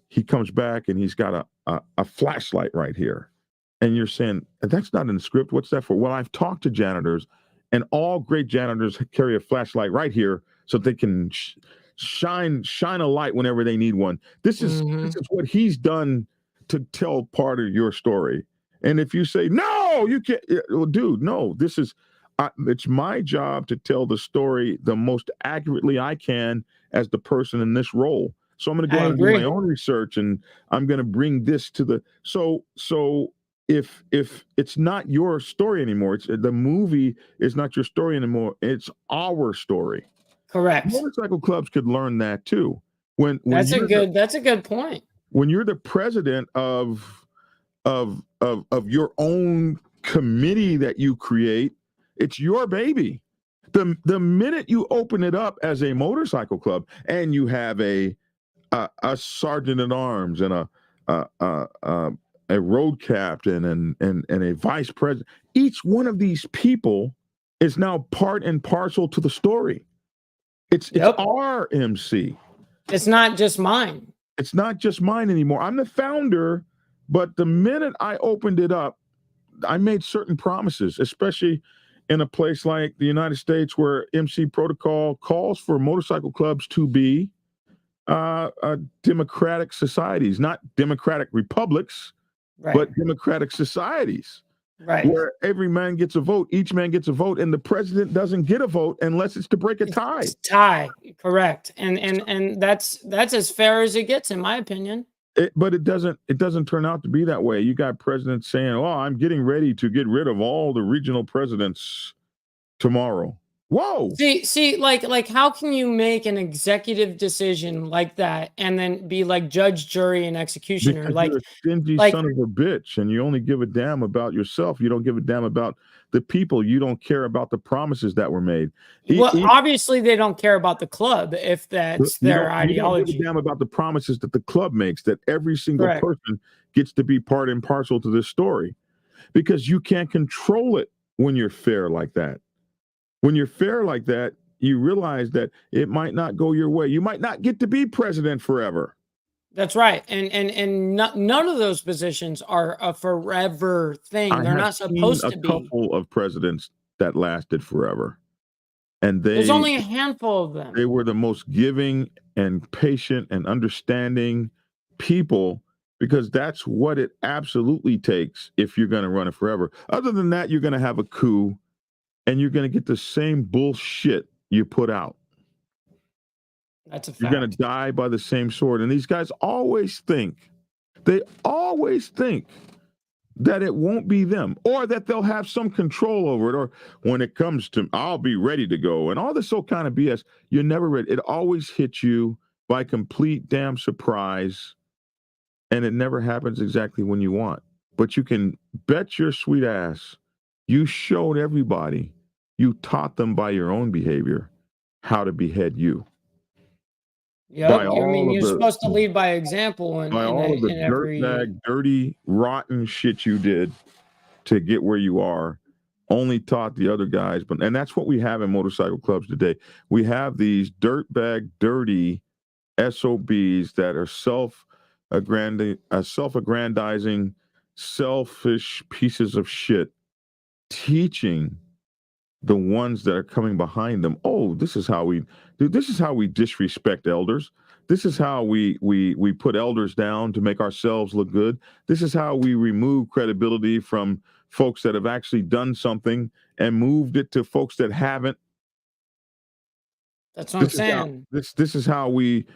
he comes back and he's got a flashlight right here. And you're saying, that's not in the script. What's that for? Well, I've talked to janitors, and all great janitors carry a flashlight right here so they can shine a light whenever they need one. This is what he's done to tell part of your story. And if you say, no, you can't, well, dude, no, this is it's my job to tell the story the most accurately I can as the person in this role. So I'm going to go I out and do my agree. own research, and I'm going to bring this to the so if it's not your story anymore, it's the movie is not your story anymore. It's our story. Correct. Motorcycle clubs could learn that too. When That's a you're good point. when you're the president of your own committee that you create, it's your baby. The minute you open it up as a motorcycle club and you have a sergeant at arms and a road captain and a vice president, each one of these people is now part and parcel to the story. It's our MC. It's not just mine. It's not just mine anymore. I'm the founder, but the minute I opened it up, I made certain promises, especially in a place like the United States where MC protocol calls for motorcycle clubs to be democratic societies, not democratic republics, but democratic societies. Right. Where every man gets a vote, each man gets a vote, and the president doesn't get a vote unless it's to break a tie. Tie, correct. And that's as fair as it gets, in my opinion. But it doesn't turn out to be that way. You got presidents saying, "Oh, I'm getting ready to get rid of all the regional presidents tomorrow." Whoa! See, like how can you make an executive decision like that and then be like judge, jury, and executioner? Because you're a stingy son of a bitch, and you only give a damn about yourself. You don't give a damn about the people. You don't care about the promises that were made. Well, obviously they don't care about the club if that's their ideology. You don't give a damn about the promises that the club makes, that every single person gets to be part and parcel to this story, because you can't control it when you're fair like that. When you're fair like that, you realize that it might not go your way. You might not get to be president forever. That's right. And none of those positions are a forever thing. They're not supposed to be. A couple of presidents that lasted forever. And there's only a handful of them. They were the most giving and patient and understanding people, because that's what it absolutely takes if you're going to run it forever. Other than that, you're going to have a coup and you're going to get the same bullshit you put out. That's a fact. You're going to die by the same sword. And these guys always think that it won't be them, or that they'll have some control over it, or when it comes to, I'll be ready to go, and all this old kind of BS. You're never ready. It always hits you by complete damn surprise, and it never happens exactly when you want. But you can bet your sweet ass you showed everybody, you taught them by your own behavior how to behead you. Yeah, I mean, you're supposed to lead by example, and by all of the dirtbag, dirty, rotten shit you did to get where you are. Only taught the other guys, and that's what we have in motorcycle clubs today. We have these dirtbag, dirty SOBs that are self-aggrandizing, selfish pieces of shit, teaching the ones that are coming behind them. Oh, this is how we disrespect elders. This is how we put elders down to make ourselves look good. This is how we remove credibility from folks that have actually done something and moved it to folks that haven't. That's what I'm saying. This is how we've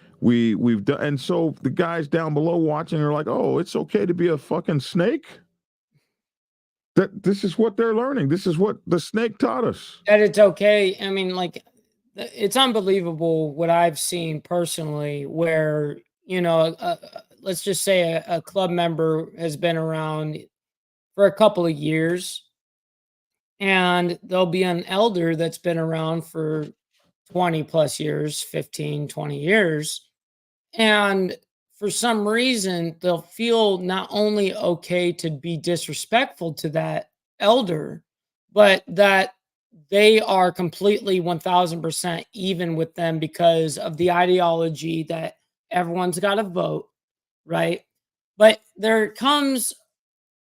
done. And so the guys down below watching are like, oh, it's okay to be a fucking snake. That this is what they're learning. This is what the snake taught us. That it's okay. I mean, like, it's unbelievable what I've seen personally, where, let's just say a club member has been around for a couple of years, and there'll be an elder that's been around for 20 plus years, 15, 20 years. And for some reason, they'll feel not only okay to be disrespectful to that elder, but that they are completely 1000% even with them because of the ideology that everyone's got to vote, right? But there comes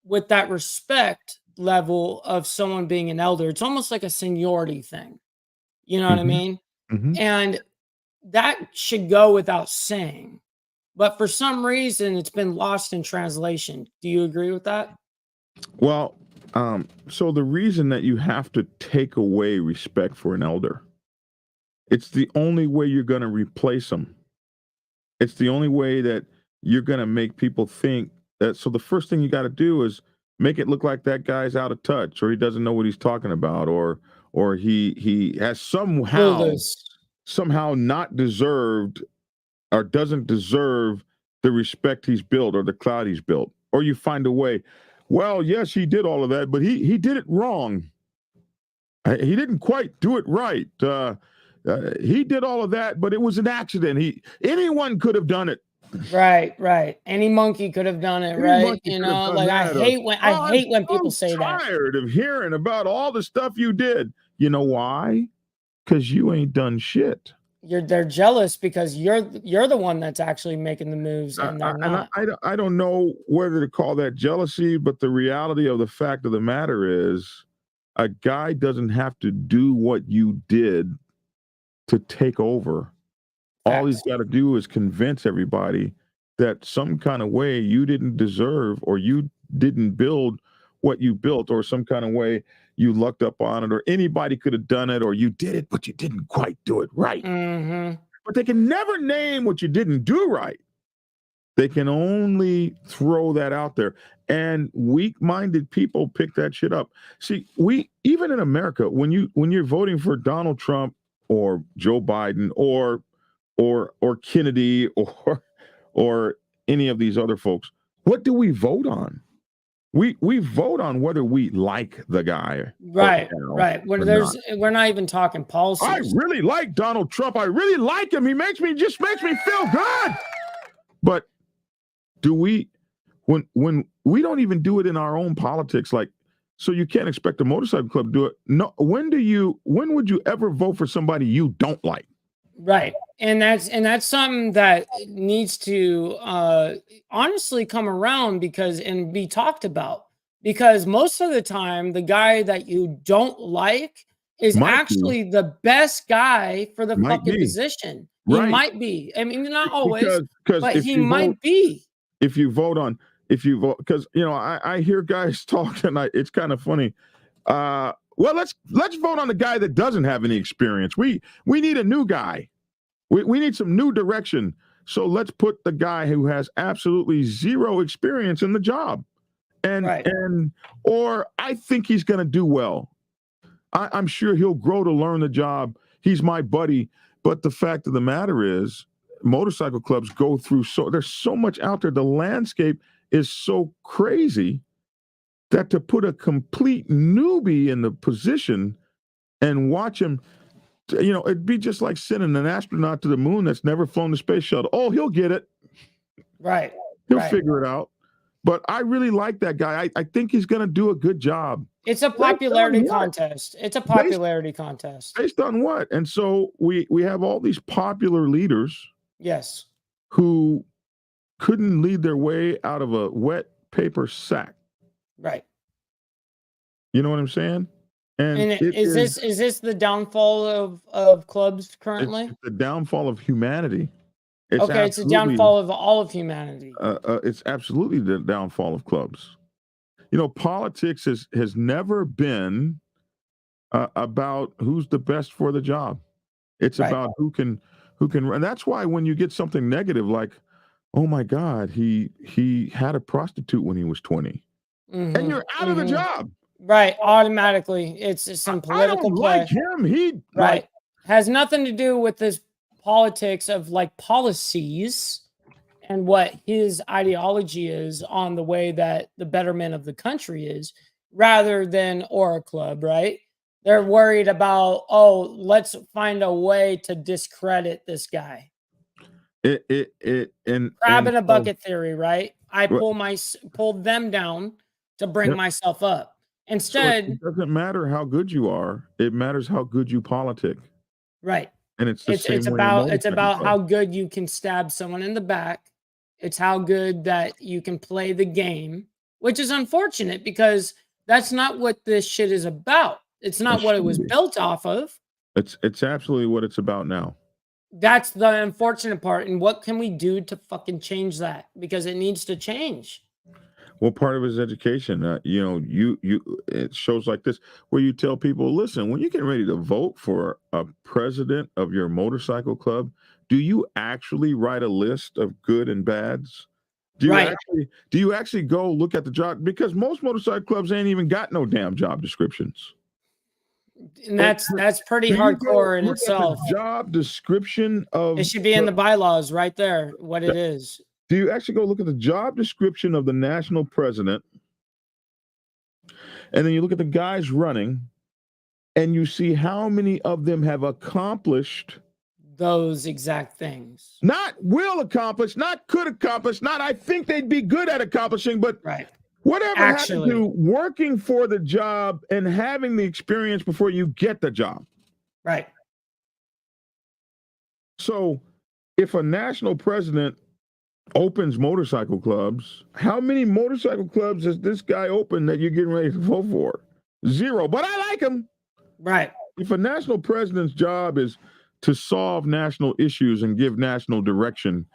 with that respect level of someone being an elder. It's almost like a seniority thing. You know what I Mhm, mean? mhm. And that should go without saying. But for some reason, it's been lost in translation. Do you agree with that? Well, so the reason that you have to take away respect for an elder, it's the only way you're going to replace them. It's the only way that you're going to make people think that. So the first thing you got to do is make it look like that guy's out of touch, or he doesn't know what he's talking about, or he has Clueless. somehow not deserved or doesn't deserve the respect he's built or the cloud he's built. Or you find a way. Well, yes, he did all of that, but he did it wrong. He didn't quite do it right. He did all of that, but it was an accident. Anyone could have done it. Right, right. Any monkey could have done it, Any right? monkey could have done Like that. Or, I oh, I'm hate when people so say that. tired of hearing about all the stuff you did. You know why? Because you ain't done shit. They're jealous because you're the one that's actually making the moves and they're And not. I don't know whether to call that jealousy, but the reality of the fact of the matter is a guy doesn't have to do what you did to take over. All he's Facts. got to do is convince everybody that some kind of way you didn't deserve or you didn't build what you built or some kind of way you lucked up on it or anybody could have done it or you did it but you didn't quite do it right. Mm-hmm. But they can never name what you didn't do right. They can only throw that out there. And weak-minded people pick that shit up. See, we even in America, when you're voting for Donald Trump or Joe Biden or Kennedy or any of these other folks, what do we vote on? We vote on whether we like the guy or Right, gal right. When or not. we're not even talking I policies. really like Donald Trump. I really like him. He just makes me feel good. But do we when we don't even do it in our own politics, like so you can't expect a motorcycle club to do it. No, when would you ever vote for somebody you don't like? Right. And that's something that needs to honestly come around because and be talked about because most of the time the guy that you don't like is Might be, actually the best guy for the might fucking be. position. He Right. might be. I mean, not always, Because but he might be. if you vote on if you vote because I hear guys talk and it's kind of funny. Well, let's vote on the guy that doesn't have any experience. We need a new guy. We need some new direction. So let's put the guy who has absolutely zero experience in the job. Right. Or I think he's going to do well. I'm sure he'll grow to learn the job. He's my buddy. But the fact of the matter is, motorcycle clubs go through there's so much out there. The landscape is so crazy that to put a complete newbie in the position and watch him, it'd be just like sending an astronaut to the moon that's never flown the space shuttle. Oh, he'll get it. Right. He'll Right. figure it out. But I really like that guy. I think he's going to do a good job. It's a popularity contest. It's a popularity contest. Based on what? And so we have all these popular leaders Yes. who couldn't lead their way out of a wet paper sack. Right. You know what I'm saying? And is this the downfall of clubs currently? It's the downfall of humanity. It's a downfall of all of humanity. It's absolutely the downfall of clubs. Politics has never been about who's the best for the job. It's about who can run. That's why when you get something negative like, oh my God, he had a prostitute when he was 20, and you're out of the job. Right, automatically. It's some political play. Like him. He right has nothing to do with this politics of like policies and what his ideology is on the way that the betterment of the country is. rather than Aura Club, right? They're worried about, oh, let's find a way to discredit this guy. Crab in a bucket theory, right? I pulled them down to bring myself up. So Instead, it doesn't matter how good you are; it matters how good you politic. right. And it's the same way in It's motorcycle about club. how good you can stab someone in the back. It's how good that you can play the game, which is unfortunate because that's not what this shit is about. It's not It what it should was be. built off of. It's absolutely what it's about now. That's the unfortunate part. And what can we do to fucking change that? Because it needs to change. Well, part of his education, you know, it shows like this where you tell people, listen, when you get ready to vote for a president of your motorcycle club, do you actually write a list of good and bads? Do Right. you actually go look at the job? Because most motorcycle clubs ain't even got no damn job descriptions. And that's pretty Do you go hardcore in look at the itself. job description of It should be in the bylaws right there, what it is. Do you actually go look at the job description of the national president? And then you look at the guys running and you see how many of them have accomplished Those exact things. not will accomplish, not could accomplish, not I think they'd be good at accomplishing, but Right. whatever Actually. happened to working for the job and having the experience before you get the job. Right. So if a national president opens motorcycle clubs, how many motorcycle clubs has this guy opened that you're getting ready to vote for? Zero, but I like him. Right. If a national president's job is to solve national issues and give national direction,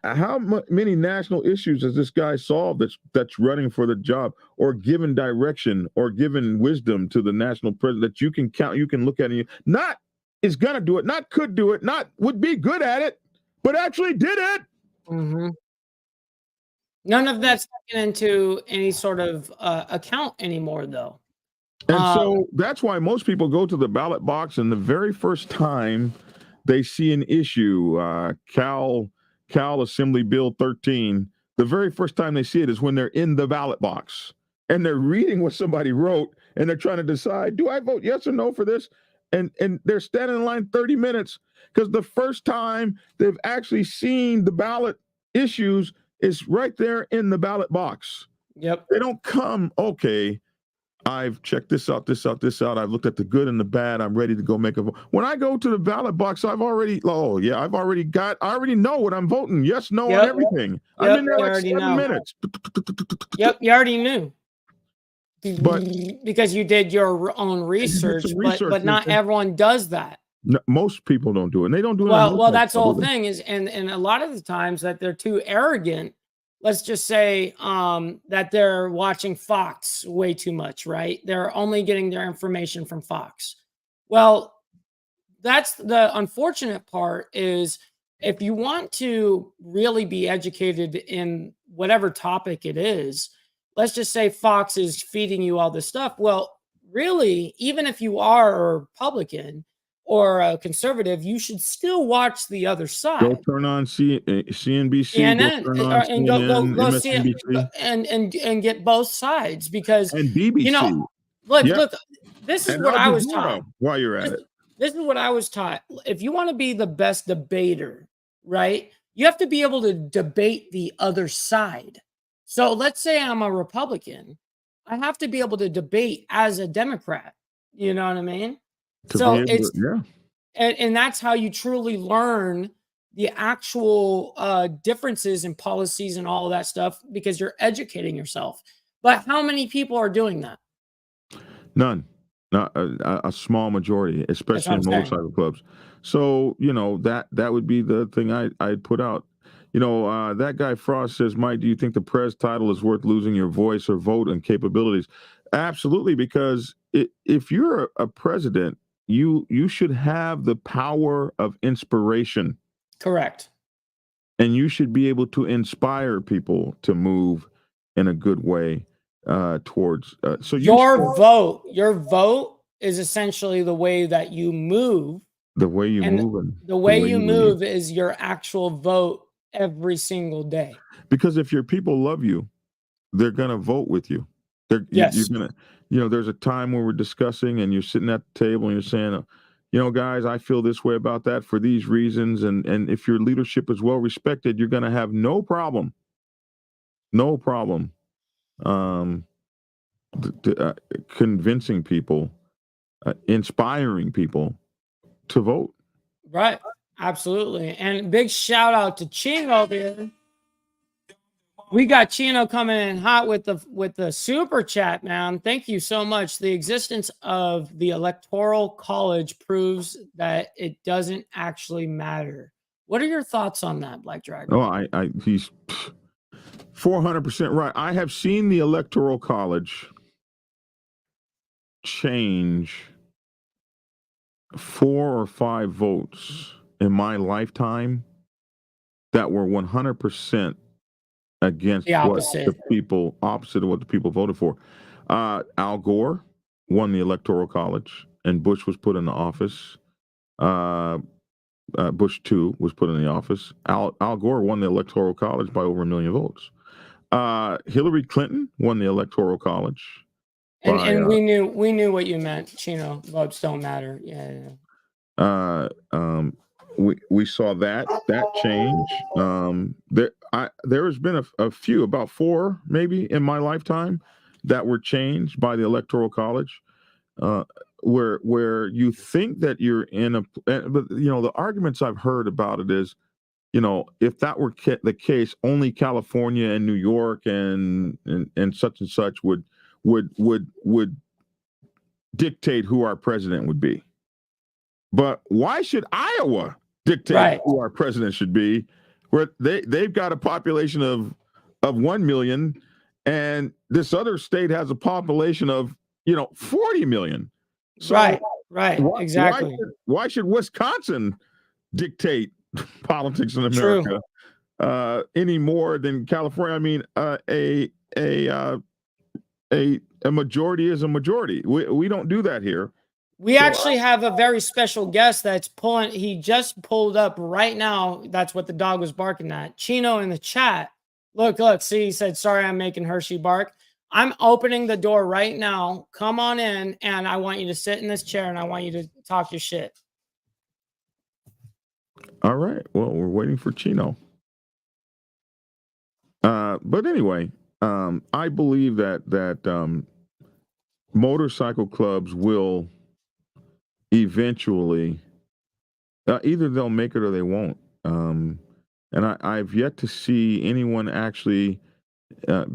how many national issues has this guy solved that's running for the job or given direction or given wisdom to the national president that you can count, you can look at and not is going to do it, not could do it, not would be good at it, but actually did it. Mm-hmm. None of that's taken into any sort of account anymore, though. And so that's why most people go to the ballot box, and the very first time they see an issue, Cal Assembly Bill 13, the very first time they see it is when they're in the ballot box and they're reading what somebody wrote and they're trying to decide, do I vote yes or no for this? And they're standing in line 30 minutes because the first time they've actually seen the ballot issues is right there in the ballot box. Yep. They don't come, okay, I've checked this out. I've looked at the good and the bad. I'm ready to go make a vote. When I go to the ballot box, I already know what I'm voting. Yes, no, on everything. I'm in there like 7 minutes. Yep, you already knew. But because you did your own research, but not everyone does that. No, most people don't do it. And they don't do it. Well, that's the whole thing is, and a lot of the times that they're too arrogant. Let's just say that they're watching Fox way too much, right? They're only getting their information from Fox. Well, that's the unfortunate part is if you want to really be educated in whatever topic it is, let's just say Fox is feeding you all this stuff. Well, really, even if you are a Republican or a conservative, you should still watch the other side. Go turn on CNBC, CNN, go turn on and CNN, go see it, and get both sides because and BBC. You know, look, this is what I was taught. While you're at it, this is what I was taught. If you want to be the best debater, right, you have to be able to debate the other side. So let's say I'm a Republican, I have to be able to debate as a Democrat. You know what I mean? So it's and that's how you truly learn the actual differences in policies and all of that stuff because you're educating yourself. But how many people are doing that? None, not a small majority, especially in motorcycle clubs. So that would be the thing I'd put out. That guy Frost says, Mike, do you think the Prez title is worth losing your voice or vote and capabilities? Absolutely, because if you're a president, you should have the power of inspiration. Correct. And you should be able to inspire people to move in a good way towards. So your vote is essentially the way that you move. The way you move. The way you move is your actual vote every single day. Because if your people love you, they're going to vote with you. You're gonna, there's a time when we're discussing and you're sitting at the table and you're saying, guys, I feel this way about that for these reasons, and if your leadership is well respected, you're gonna have no problem, um, convincing people, inspiring people to vote. Right. Absolutely. And big shout out to Chino over here. We got Chino coming in hot with the super chat, man. Thank you so much. The existence of the Electoral College proves that it doesn't actually matter. What are your thoughts on that, Black Dragon? Oh, he's 400% right. I have seen the Electoral College change 4 or 5 votes in my lifetime that were 100% against opposite of what the people voted for. Al Gore won the Electoral College, and Bush was put in the office. Bush 2 was put in the office. Al Gore won the Electoral College by over 1 million votes. Hillary Clinton won the Electoral College. And we knew what you meant, Chino. Votes don't matter. Yeah. We saw that change. There has been a few, about 4 maybe in my lifetime, that were changed by the Electoral College, where you think that you're in but the arguments I've heard about it is, if that were the case, only California and New York and such and such would dictate who our president would be. But why should Iowa dictate who our president should be, where they've got a population of 1 million, and this other state has a population of 40 million? So right, exactly. Why should Wisconsin dictate politics in America any more than California? I mean, a majority is a majority. We don't do that here. We actually have a very special guest that's pulling. He just pulled up right now. That's what the dog was barking at. Chino in the chat. Look. See, he said, sorry, I'm making Hershey bark. I'm opening the door right now. Come on in, and I want you to sit in this chair, and I want you to talk your shit. All right. Well, we're waiting for Chino. But anyway, I believe that motorcycle clubs will eventually, either they'll make it or they won't. And I've yet to see anyone actually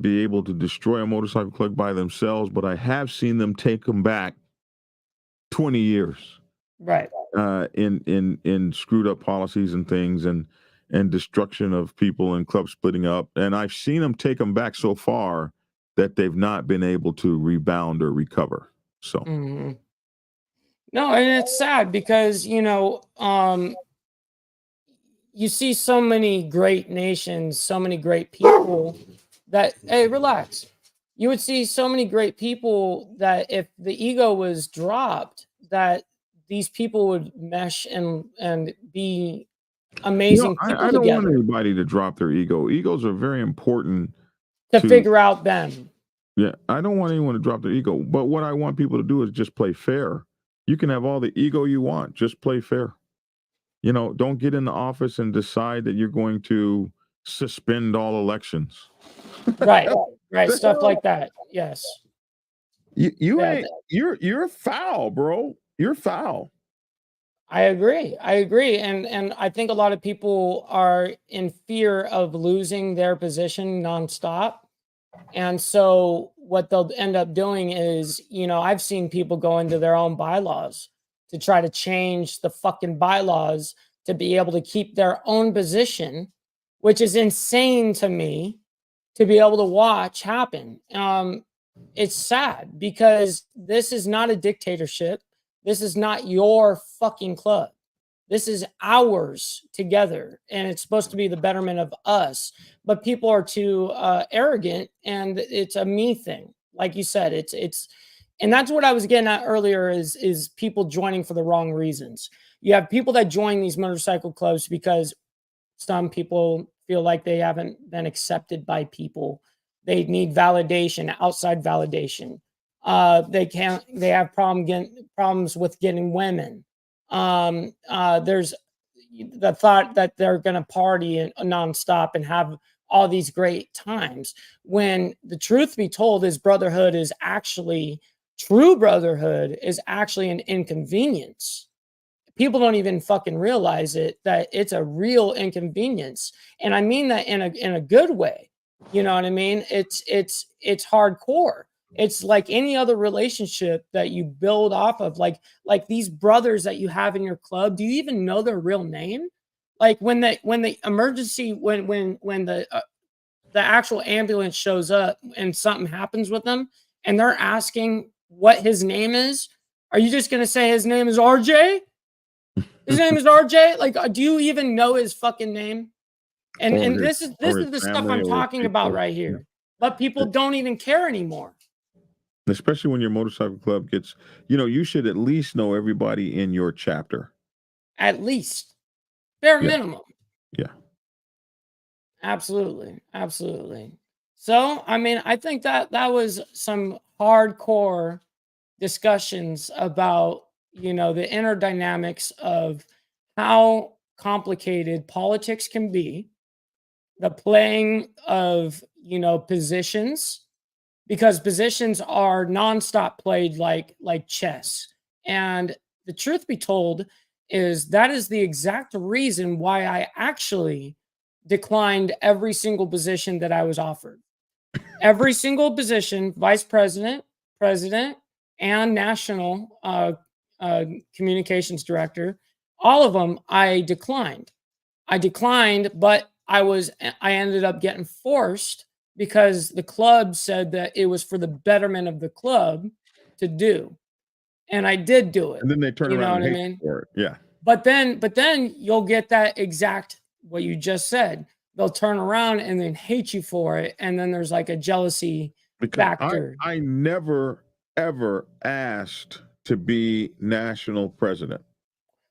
be able to destroy a motorcycle club by themselves, but I have seen them take them back 20 years. Right. In screwed up policies and things, and destruction of people and clubs splitting up. And I've seen them take them back so far that they've not been able to rebound or recover. So. Mm-hmm. No, and it's sad because, you see so many great nations, so many great people that, hey, relax. You would see so many great people that if the ego was dropped, that these people would mesh and be amazing people I don't together. want anybody to drop their ego. Egos are very important to figure out them. Yeah, I don't want anyone to drop their ego. But what I want people to do is just play fair. You can have all the ego you want. Just play fair. Don't get in the office and decide that you're going to suspend all elections. Right. Stuff like that. Yes. You're foul, bro. You're foul. I agree. And I think a lot of people are in fear of losing their position nonstop. And so what they'll end up doing is, I've seen people go into their own bylaws to try to change the fucking bylaws to be able to keep their own position, which is insane to me to be able to watch happen. It's sad because this is not a dictatorship. This is not your fucking club. This is ours together, and it's supposed to be the betterment of us. But people are too arrogant, and it's a me thing. Like you said, and that's what I was getting at earlier is people joining for the wrong reasons. You have people that join these motorcycle clubs because some people feel like they haven't been accepted by people. They need validation, outside validation. They have problems with getting women. There's the thought that they're going to party nonstop and have all these great times, when the truth be told is true brotherhood is actually an inconvenience. People don't even fucking realize it, that it's a real inconvenience. And I mean that in a good way. You know what I mean? It's hardcore. It's like any other relationship that you build off of, like these brothers that you have in your club. Do you even know their real name? Like when the emergency, when the actual ambulance shows up and something happens with them and they're asking what his name is, are you just going to say his name is RJ? His name is RJ? Like, do you even know his fucking name? And this is the stuff I'm talking about right here. But people don't even care anymore. Especially when your motorcycle club gets, you should at least know everybody in your chapter. At least. Bare minimum. Yeah. Absolutely. Absolutely. So, I mean, I think that was some hardcore discussions about, the inner dynamics of how complicated politics can be, the playing of, positions, because positions are nonstop played like chess. And the truth be told is that is the exact reason why I actually declined every single position that I was offered. Every single position, vice president, president, and national communications director, all of them I declined. But I ended up getting forced because the club said that it was for the betterment of the club to do. And I did do it. And then they turn around and hate for it. Yeah. But then you'll get that exact what you just said. They'll turn around and then hate you for it. And then there's like a jealousy factor. I never, ever asked to be national president.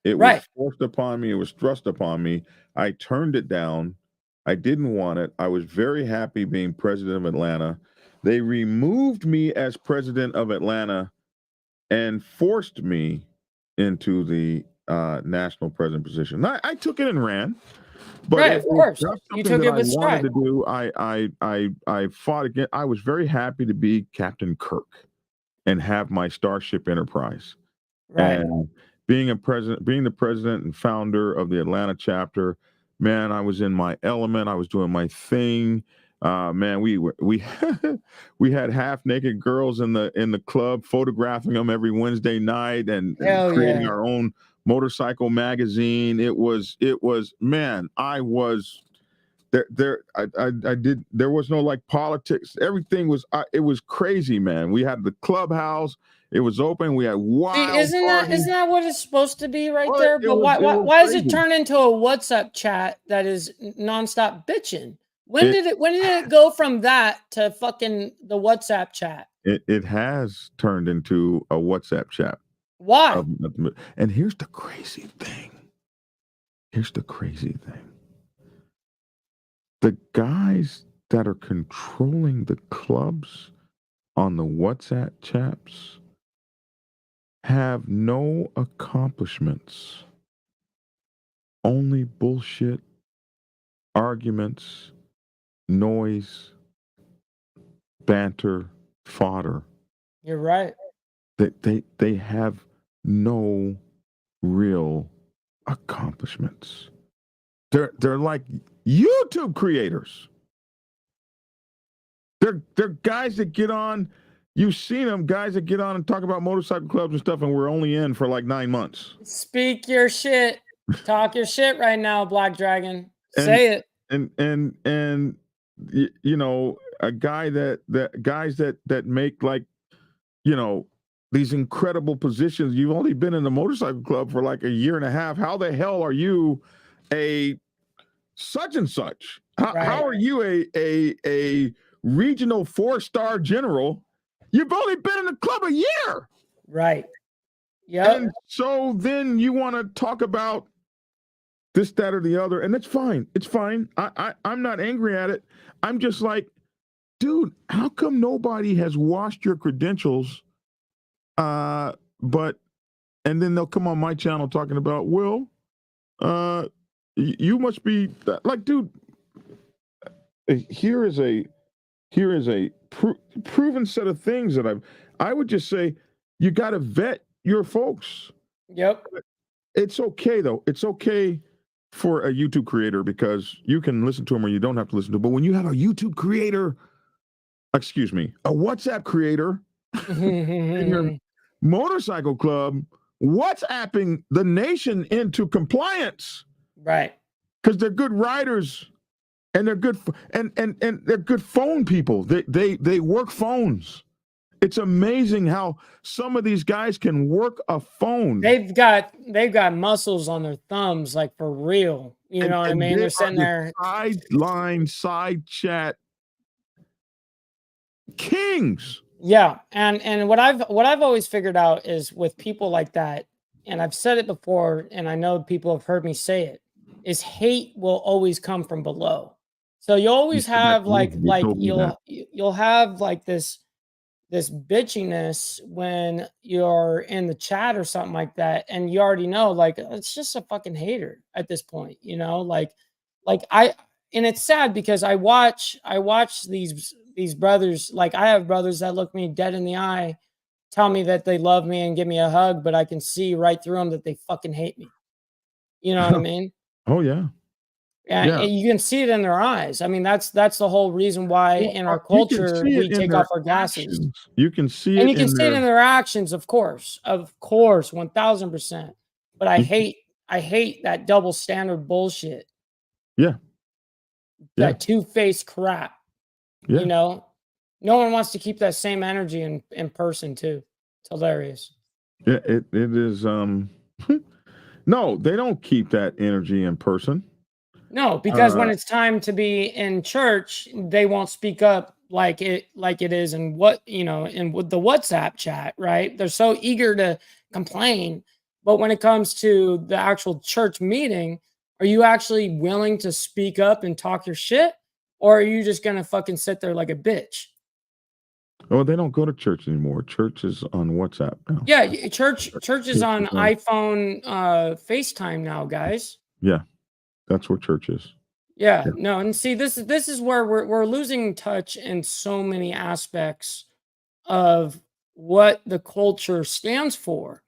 It was forced upon me. It was thrust upon me. I turned it down. I didn't want it. I was very happy being president of Atlanta. They removed me as president of Atlanta and forced me into the national president position. I took it and ran. But of course, you took it with stride. To do. I fought again. I was very happy to be Captain Kirk and have my Starship Enterprise. Right. And being the president and founder of the Atlanta chapter, man, I was in my element. I was doing my thing. Man, we had half naked girls in the club, photographing them every Wednesday night and creating our own motorcycle magazine. It was man, I was there. I did. There was no like politics. Everything was. It was crazy, man. We had the clubhouse. It was open. We had wild. Isn't that what it's supposed to be right there? But why does it turn into a WhatsApp chat that is nonstop bitching? When did it go from that to fucking the WhatsApp chat? It has turned into a WhatsApp chat. Why? And here's the crazy thing. The guys that are controlling the clubs on the WhatsApp chats have no accomplishments, only bullshit, arguments, noise, banter, fodder. You're right. They have no real accomplishments. They're like YouTube creators. They're guys that get on. You've seen them, guys that get on and talk about motorcycle clubs and stuff, and we're only in for like 9 months. Speak your shit. Talk your shit right now, Black Dragon. Say it. And you know, a guy guys that make like, you know, these incredible positions. You've only been in the motorcycle club for like a year and a half. How the hell are you a such and such? How are you a regional 4-star general? You've only been in the club a year. Right. Yeah. And so then you want to talk about this, that, or the other, and that's fine. It's fine. I'm not angry at it. I'm just like, dude, how come nobody has washed your credentials? But and then they'll come on my channel talking about, well, you must be like, dude. Here is a proven set of things that I would just say you got to vet your folks. Yep. It's okay though. It's okay for a YouTube creator because you can listen to them or you don't have to listen to them. But when you have a YouTube creator, excuse me, a WhatsApp creator in your motorcycle club, WhatsApping the nation into compliance, right? Because they're good riders and they're good and they're good phone people. They work phones. It's amazing how some of these guys can work a phone. They've got muscles on their thumbs, like for real. You know what I mean? They're sitting there side chat kings. Yeah, and what I've always figured out is with people like that, and I've said it before, and I know people have heard me say it, is hate will always come from below. So you always have you'll have like this bitchiness when you're in the chat or something like that, and you already know like it's just a fucking hater at this point, you know, like I and it's sad because I watch these brothers, like I have brothers that look me dead in the eye, tell me that they love me and give me a hug, but I can see right through them that they fucking hate me. You know what I mean? Oh yeah. Yeah, you can see it in their eyes. I mean, that's the whole reason why in our culture we take off our glasses. You can see it, and you can see it in their actions, of course, 1000%. But I hate that double standard bullshit. Yeah, that two-faced crap. Yeah. You know, no one wants to keep that same energy in person too. It's hilarious. Yeah, it is. No, they don't keep that energy in person. No, because when it's time to be in church, they won't speak up like it is in what, you know, in with the WhatsApp chat, right? They're so eager to complain, but when it comes to the actual church meeting, are you actually willing to speak up and talk your shit, or are you just gonna fucking sit there like a bitch? Oh, they don't go to church anymore. Church is on WhatsApp now. Yeah, church is on iPhone, FaceTime now, guys. Yeah. That's where church is. Yeah, no, and see, this is where we're losing touch in so many aspects of what the culture stands for.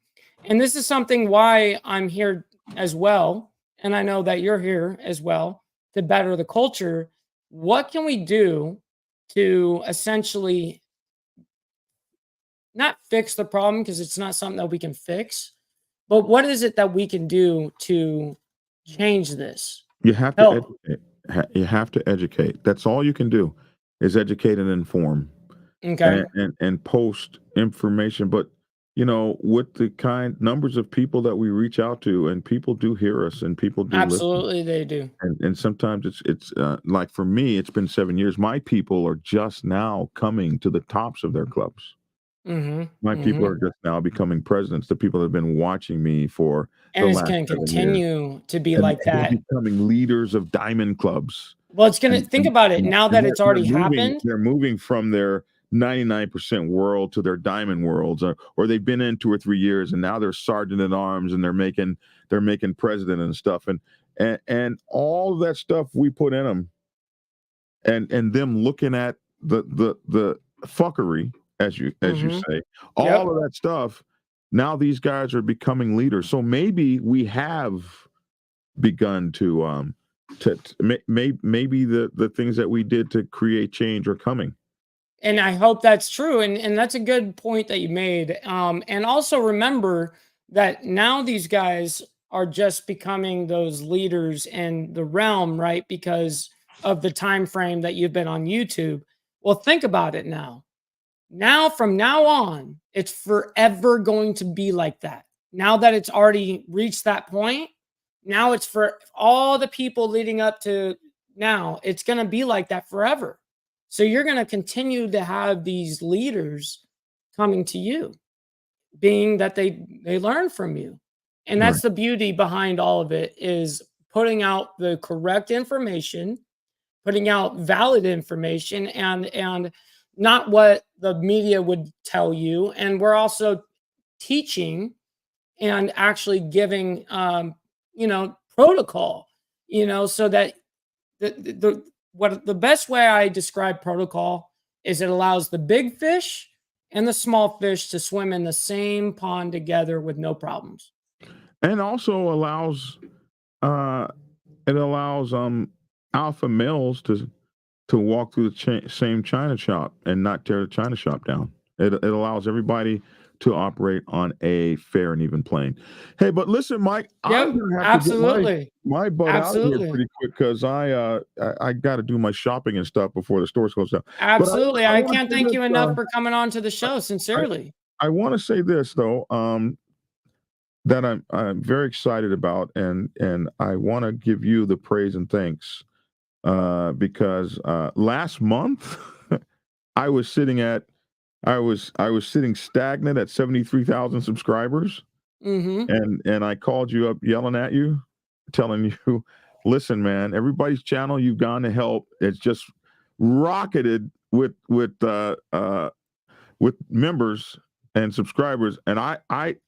And this is something why I'm here as well, and I know that you're here as well to better the culture. What can we do to essentially not fix the problem, because it's not something that we can fix, but what is it that we can do to change this? You have to educate. You have to educate. That's all you can do is educate and inform. Okay. And post information. But you know, with the kind numbers of people that we reach out to, and people do hear us, and people do Absolutely, listen. they do. And sometimes it's like for me, it's been 7 years. My people are just now coming to the tops of their clubs. My people are just now becoming presidents. The people that have been watching me for and the it's last going to 7 years. continue to be like And that. they're becoming leaders of diamond clubs. Well, it's going to think about it now that it's already happened. They're moving from their 99% world to their diamond worlds, or they've been in 2 or 3 years, and now they're sergeant at arms, and they're making president and stuff, and all of that stuff we put in them, and them looking at the fuckery, as you say, all of that stuff. Now these guys are becoming leaders, so maybe we have begun to maybe the things that we did to create change are coming. And I hope that's true. And that's a good point that you made. And also remember that now these guys are just becoming those leaders in the realm, right? Because of the time frame that you've been on YouTube. Well, think about it now. Now, from now on, it's forever going to be like that. Now that it's already reached that point, now it's for all the people leading up to now, it's going to be like that forever. So you're going to continue to have these leaders coming to you, being that they learn from you. And that's the beauty behind all of it, is putting out the correct information putting out valid information and not what the media would tell you. And we're also teaching and actually giving protocol, so that the best way I describe protocol is it allows the big fish and the small fish to swim in the same pond together with no problems. And also allows uh it allows alpha males to walk through the same china shop and not tear the china shop down. It allows everybody to operate on a fair and even plane. Hey, but listen, Mike, I'm Yep, gonna have to get absolutely. my butt out of here Absolutely. pretty quick because I got to do my shopping and stuff before the stores close down. But Absolutely. I I want can't to say thank this. you enough for coming on to the show, sincerely. I want to say this though. That I'm very excited about, and I want to give you the praise and thanks because last month I was sitting at I was sitting stagnant at 73,000 subscribers, Mhm. and I called you up yelling at you, telling you, listen, man, everybody's channel you've gone to help, it's just rocketed with members and subscribers, and I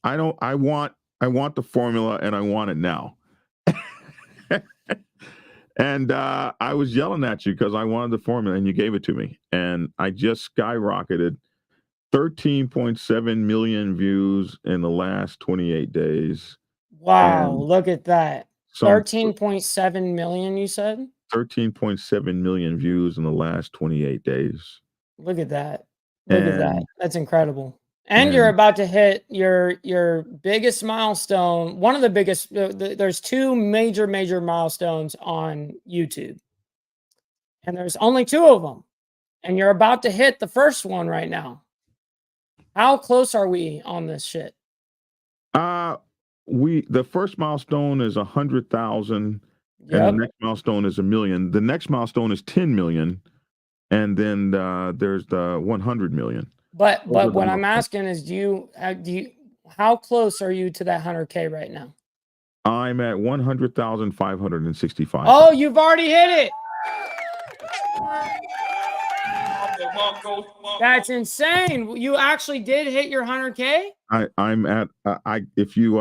don't I want the formula and I want it now. And I was yelling at you because I wanted the formula and you gave it to me. And I just skyrocketed 13.7 million views in the last 28 days. Wow, And look at that. some 13.7 million, you said? 13.7 million views in the last 28 days. Look at that. Look at that. And That's incredible. And you're and about to hit your biggest milestone. One of the biggest. There's two major milestones on YouTube, and there's only two of them. And you're about to hit the first one right now. How close are we on this shit? uh the first milestone is 100,000 and the Yep. next milestone is 1 million. The next milestone is 10 million. And then there's the 100 million. But Those are the what I'm milestones. asking is, how close are you to that 100K right now? I'm at 100,565. Oh, you've already hit it. That's insane. You actually did hit your 100K? I'm at if you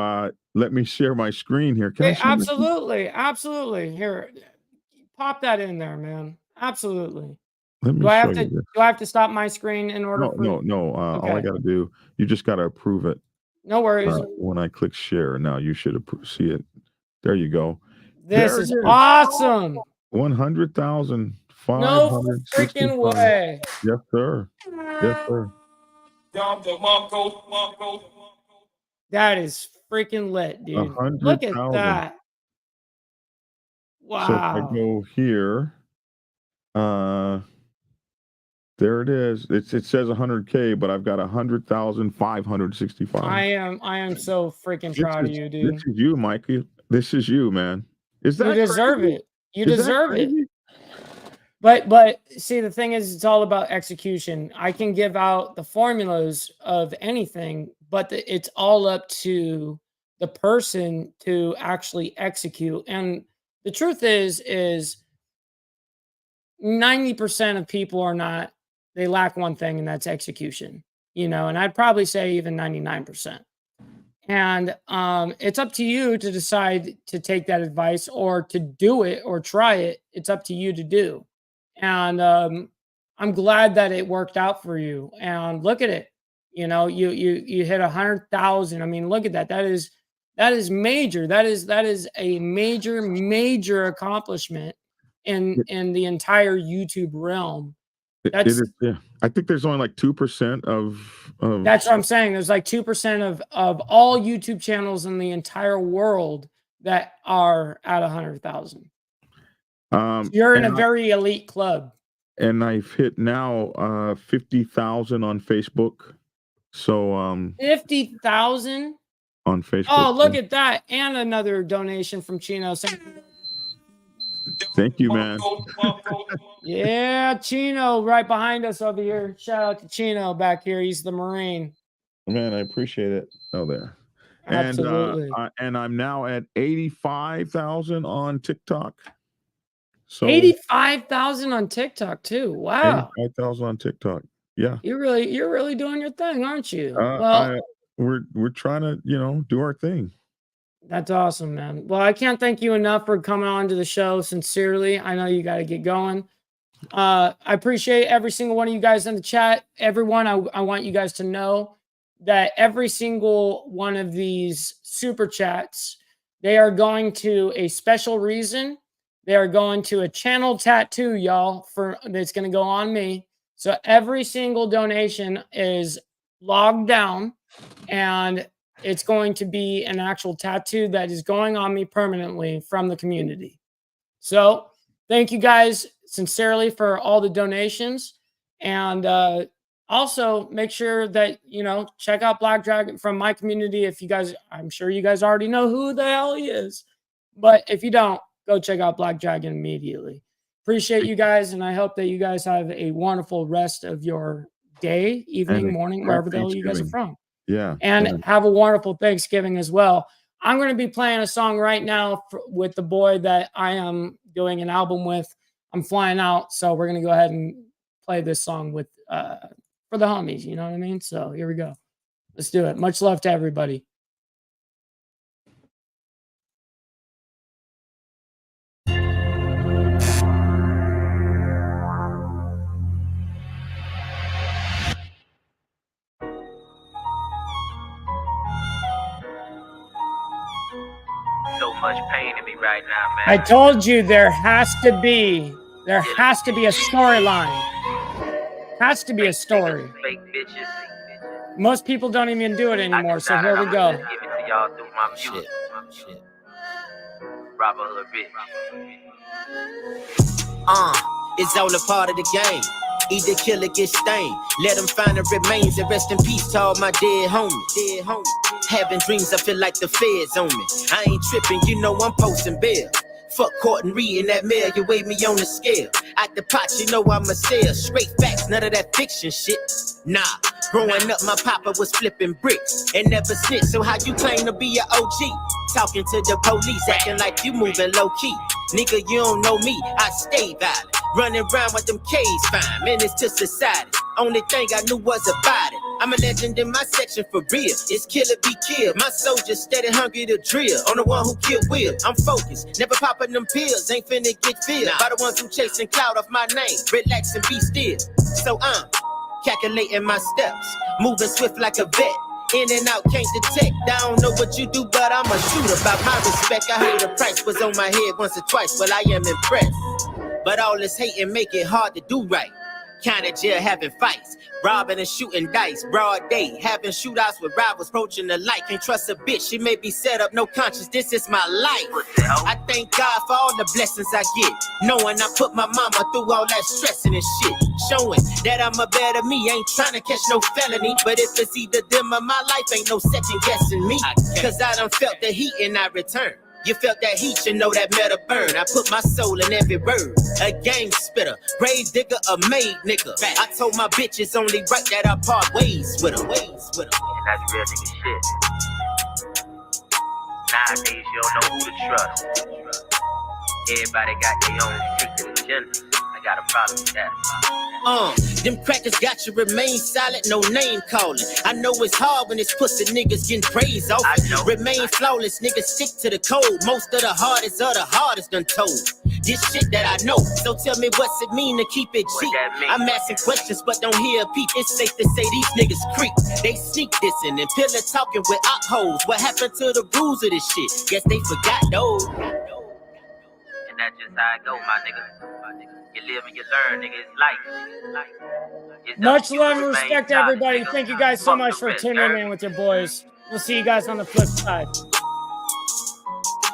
let me share my screen here. Can I share my screen? Absolutely. Absolutely. Here, pop that in there, man. Absolutely. Let me show you this. Do I have to stop my screen in order for No. All I Okay. got to do, you just got to approve it No worries. when I click share. Now you should see it. There you go. This There it is is. awesome. 100,565. No freaking way. Yes, sir. Yes, sir. That is freaking lit, dude. Look at 100,000. that. So if I Wow. go here, uh, there it is. It says 100K, but I've got 100,565. I am so freaking proud of you, This dude. is you, Mikey. This is you, man. Is You that deserve crazy? it. You Is that deserve it. crazy? But see, the thing is, it's all about execution. I can give out the formulas of anything, but it's all up to the person to actually execute. And the truth is 90% of people are not, they lack one thing, and that's execution, and I'd probably say even 99%. And it's up to you to decide to take that advice or to do it or try it. It's up to you to do. And I'm glad that it worked out for you. And look at it. You hit 100,000. I mean, look at that. That is major. That is a major accomplishment in the entire YouTube realm. It is. Yeah. I think there's only like 2% of. That's what I'm saying. There's like 2% of all YouTube channels in the entire world that are at 100,000. You're in a very elite club. And I've hit now 50,000 on Facebook. So 50,000 on Facebook. Oh, look at that. And another donation from Chino. Thank you, man. Yeah, Chino right behind us over here. Shout out to Chino back here. He's the Marine. Man, I appreciate it. Oh, there. Absolutely. And I'm now at 85,000 on TikTok. So 85,000 on TikTok too. Wow. 85,000 on TikTok. Yeah. You're really doing your thing, aren't you? Uh, Well, I we're trying to, do our thing. that's awesome, man. Well, I can't thank you enough for coming on to the show. Sincerely, I know you got to get going. I appreciate every single one of you guys in the chat. Everyone, I want you guys to know that every single one of these super chats, they are going to a special reason. They are going to a channel tattoo, y'all, for that's going to go on me. So every single donation is logged down, and it's going to be an actual tattoo that is going on me permanently from the community. So thank you guys sincerely for all the donations. And also make sure that, check out Black Dragon from my community. If you guys, I'm sure you guys already know who the hell he is. But if you don't, go check out Black Dragon immediately. Appreciate you guys. And I hope that you guys have a wonderful rest of your day, evening, morning, wherever the hell you guys are from. Yeah. And have a wonderful Thanksgiving as well. I'm going to be playing a song right now with the boy that I am doing an album with. I'm flying out, so we're going to go ahead and play this song with for the homies, you know what I mean? So here we go. Let's do it. Much love to everybody. So much pain in me right now, man. I told you there has to be a storyline. Has to be a story. Fake bitches. Most people don't even do it anymore, so here we go. Give it to y'all through my music. Shit. Rob a little bit. It's all a part of the game. Either kill or get stained. Let them find the remains and rest in peace to all my dead homies. Having dreams, I feel like the feds on me. I ain't tripping, you know I'm posting bail. Fuck court and reading that mail, you weigh me on the scale. Out the pot, you know I'm a sale. Straight facts, none of that fiction shit. Nah, growing up, my papa was flipping bricks and never snitched. So how you claim to be an OG? Talking to the police, acting like you moving low key. Nigga, you don't know me, I stay violent. Running around with them K's fine, menace to society. Only thing I knew was about it. I'm a legend in my section for real. It's kill or be killed. My soldiers steady hungry to drill. On the one who killed Will. I'm focused, never popping them pills. Ain't finna get filled by the ones who chasing clout off my name. Relax and be still. So I'm calculating my steps, moving swift like a vet. In and out, can't detect. I don't know what you do, but I'm a shooter. About my respect, I heard the price was on my head once or twice. Well, I am impressed. But all this hating make it hard to do right. County jail having fights, robbing and shooting dice, broad day, having shootouts with rivals, approaching the light. Can't trust a bitch, she may be set up, no conscience, this is my life. I thank God for all the blessings I get, knowing I put my mama through all that stressing and shit, showing that I'm a better me, ain't trying to catch no felony, but if it's either them or my life, ain't no second guessing me, cause I done felt the heat and I return. You felt that heat, you know that metal burn. I put my soul in every word. A gang spitter, grave digger, a made nigga. I told my bitches only right that I part ways with them. And that's real nigga shit. Nowadays, you don't know who to trust. Everybody got their own secret agenda. I got a problem with that. Them crackers got you remain silent, no name calling. I know it's hard when it's pussy niggas getting praise off it. Remain flawless, niggas stick to the code. Most of the hardest done told. This shit that I know, so tell me what's it mean to keep it cheap. I'm asking questions but don't hear a peep. It's safe to say these niggas creep. They sneak dissing and pillar talking with op hoes. What happened to the rules of this shit? Guess they forgot those. And that's just how it go, my nigga. You live and you learn, nigga. It's life. It's Much up to you love to and remain respect to solid, everybody. nigga. Thank you guys so Fuck much the for rest, tuning nerd. in with your boys. We'll see you guys on the flip side.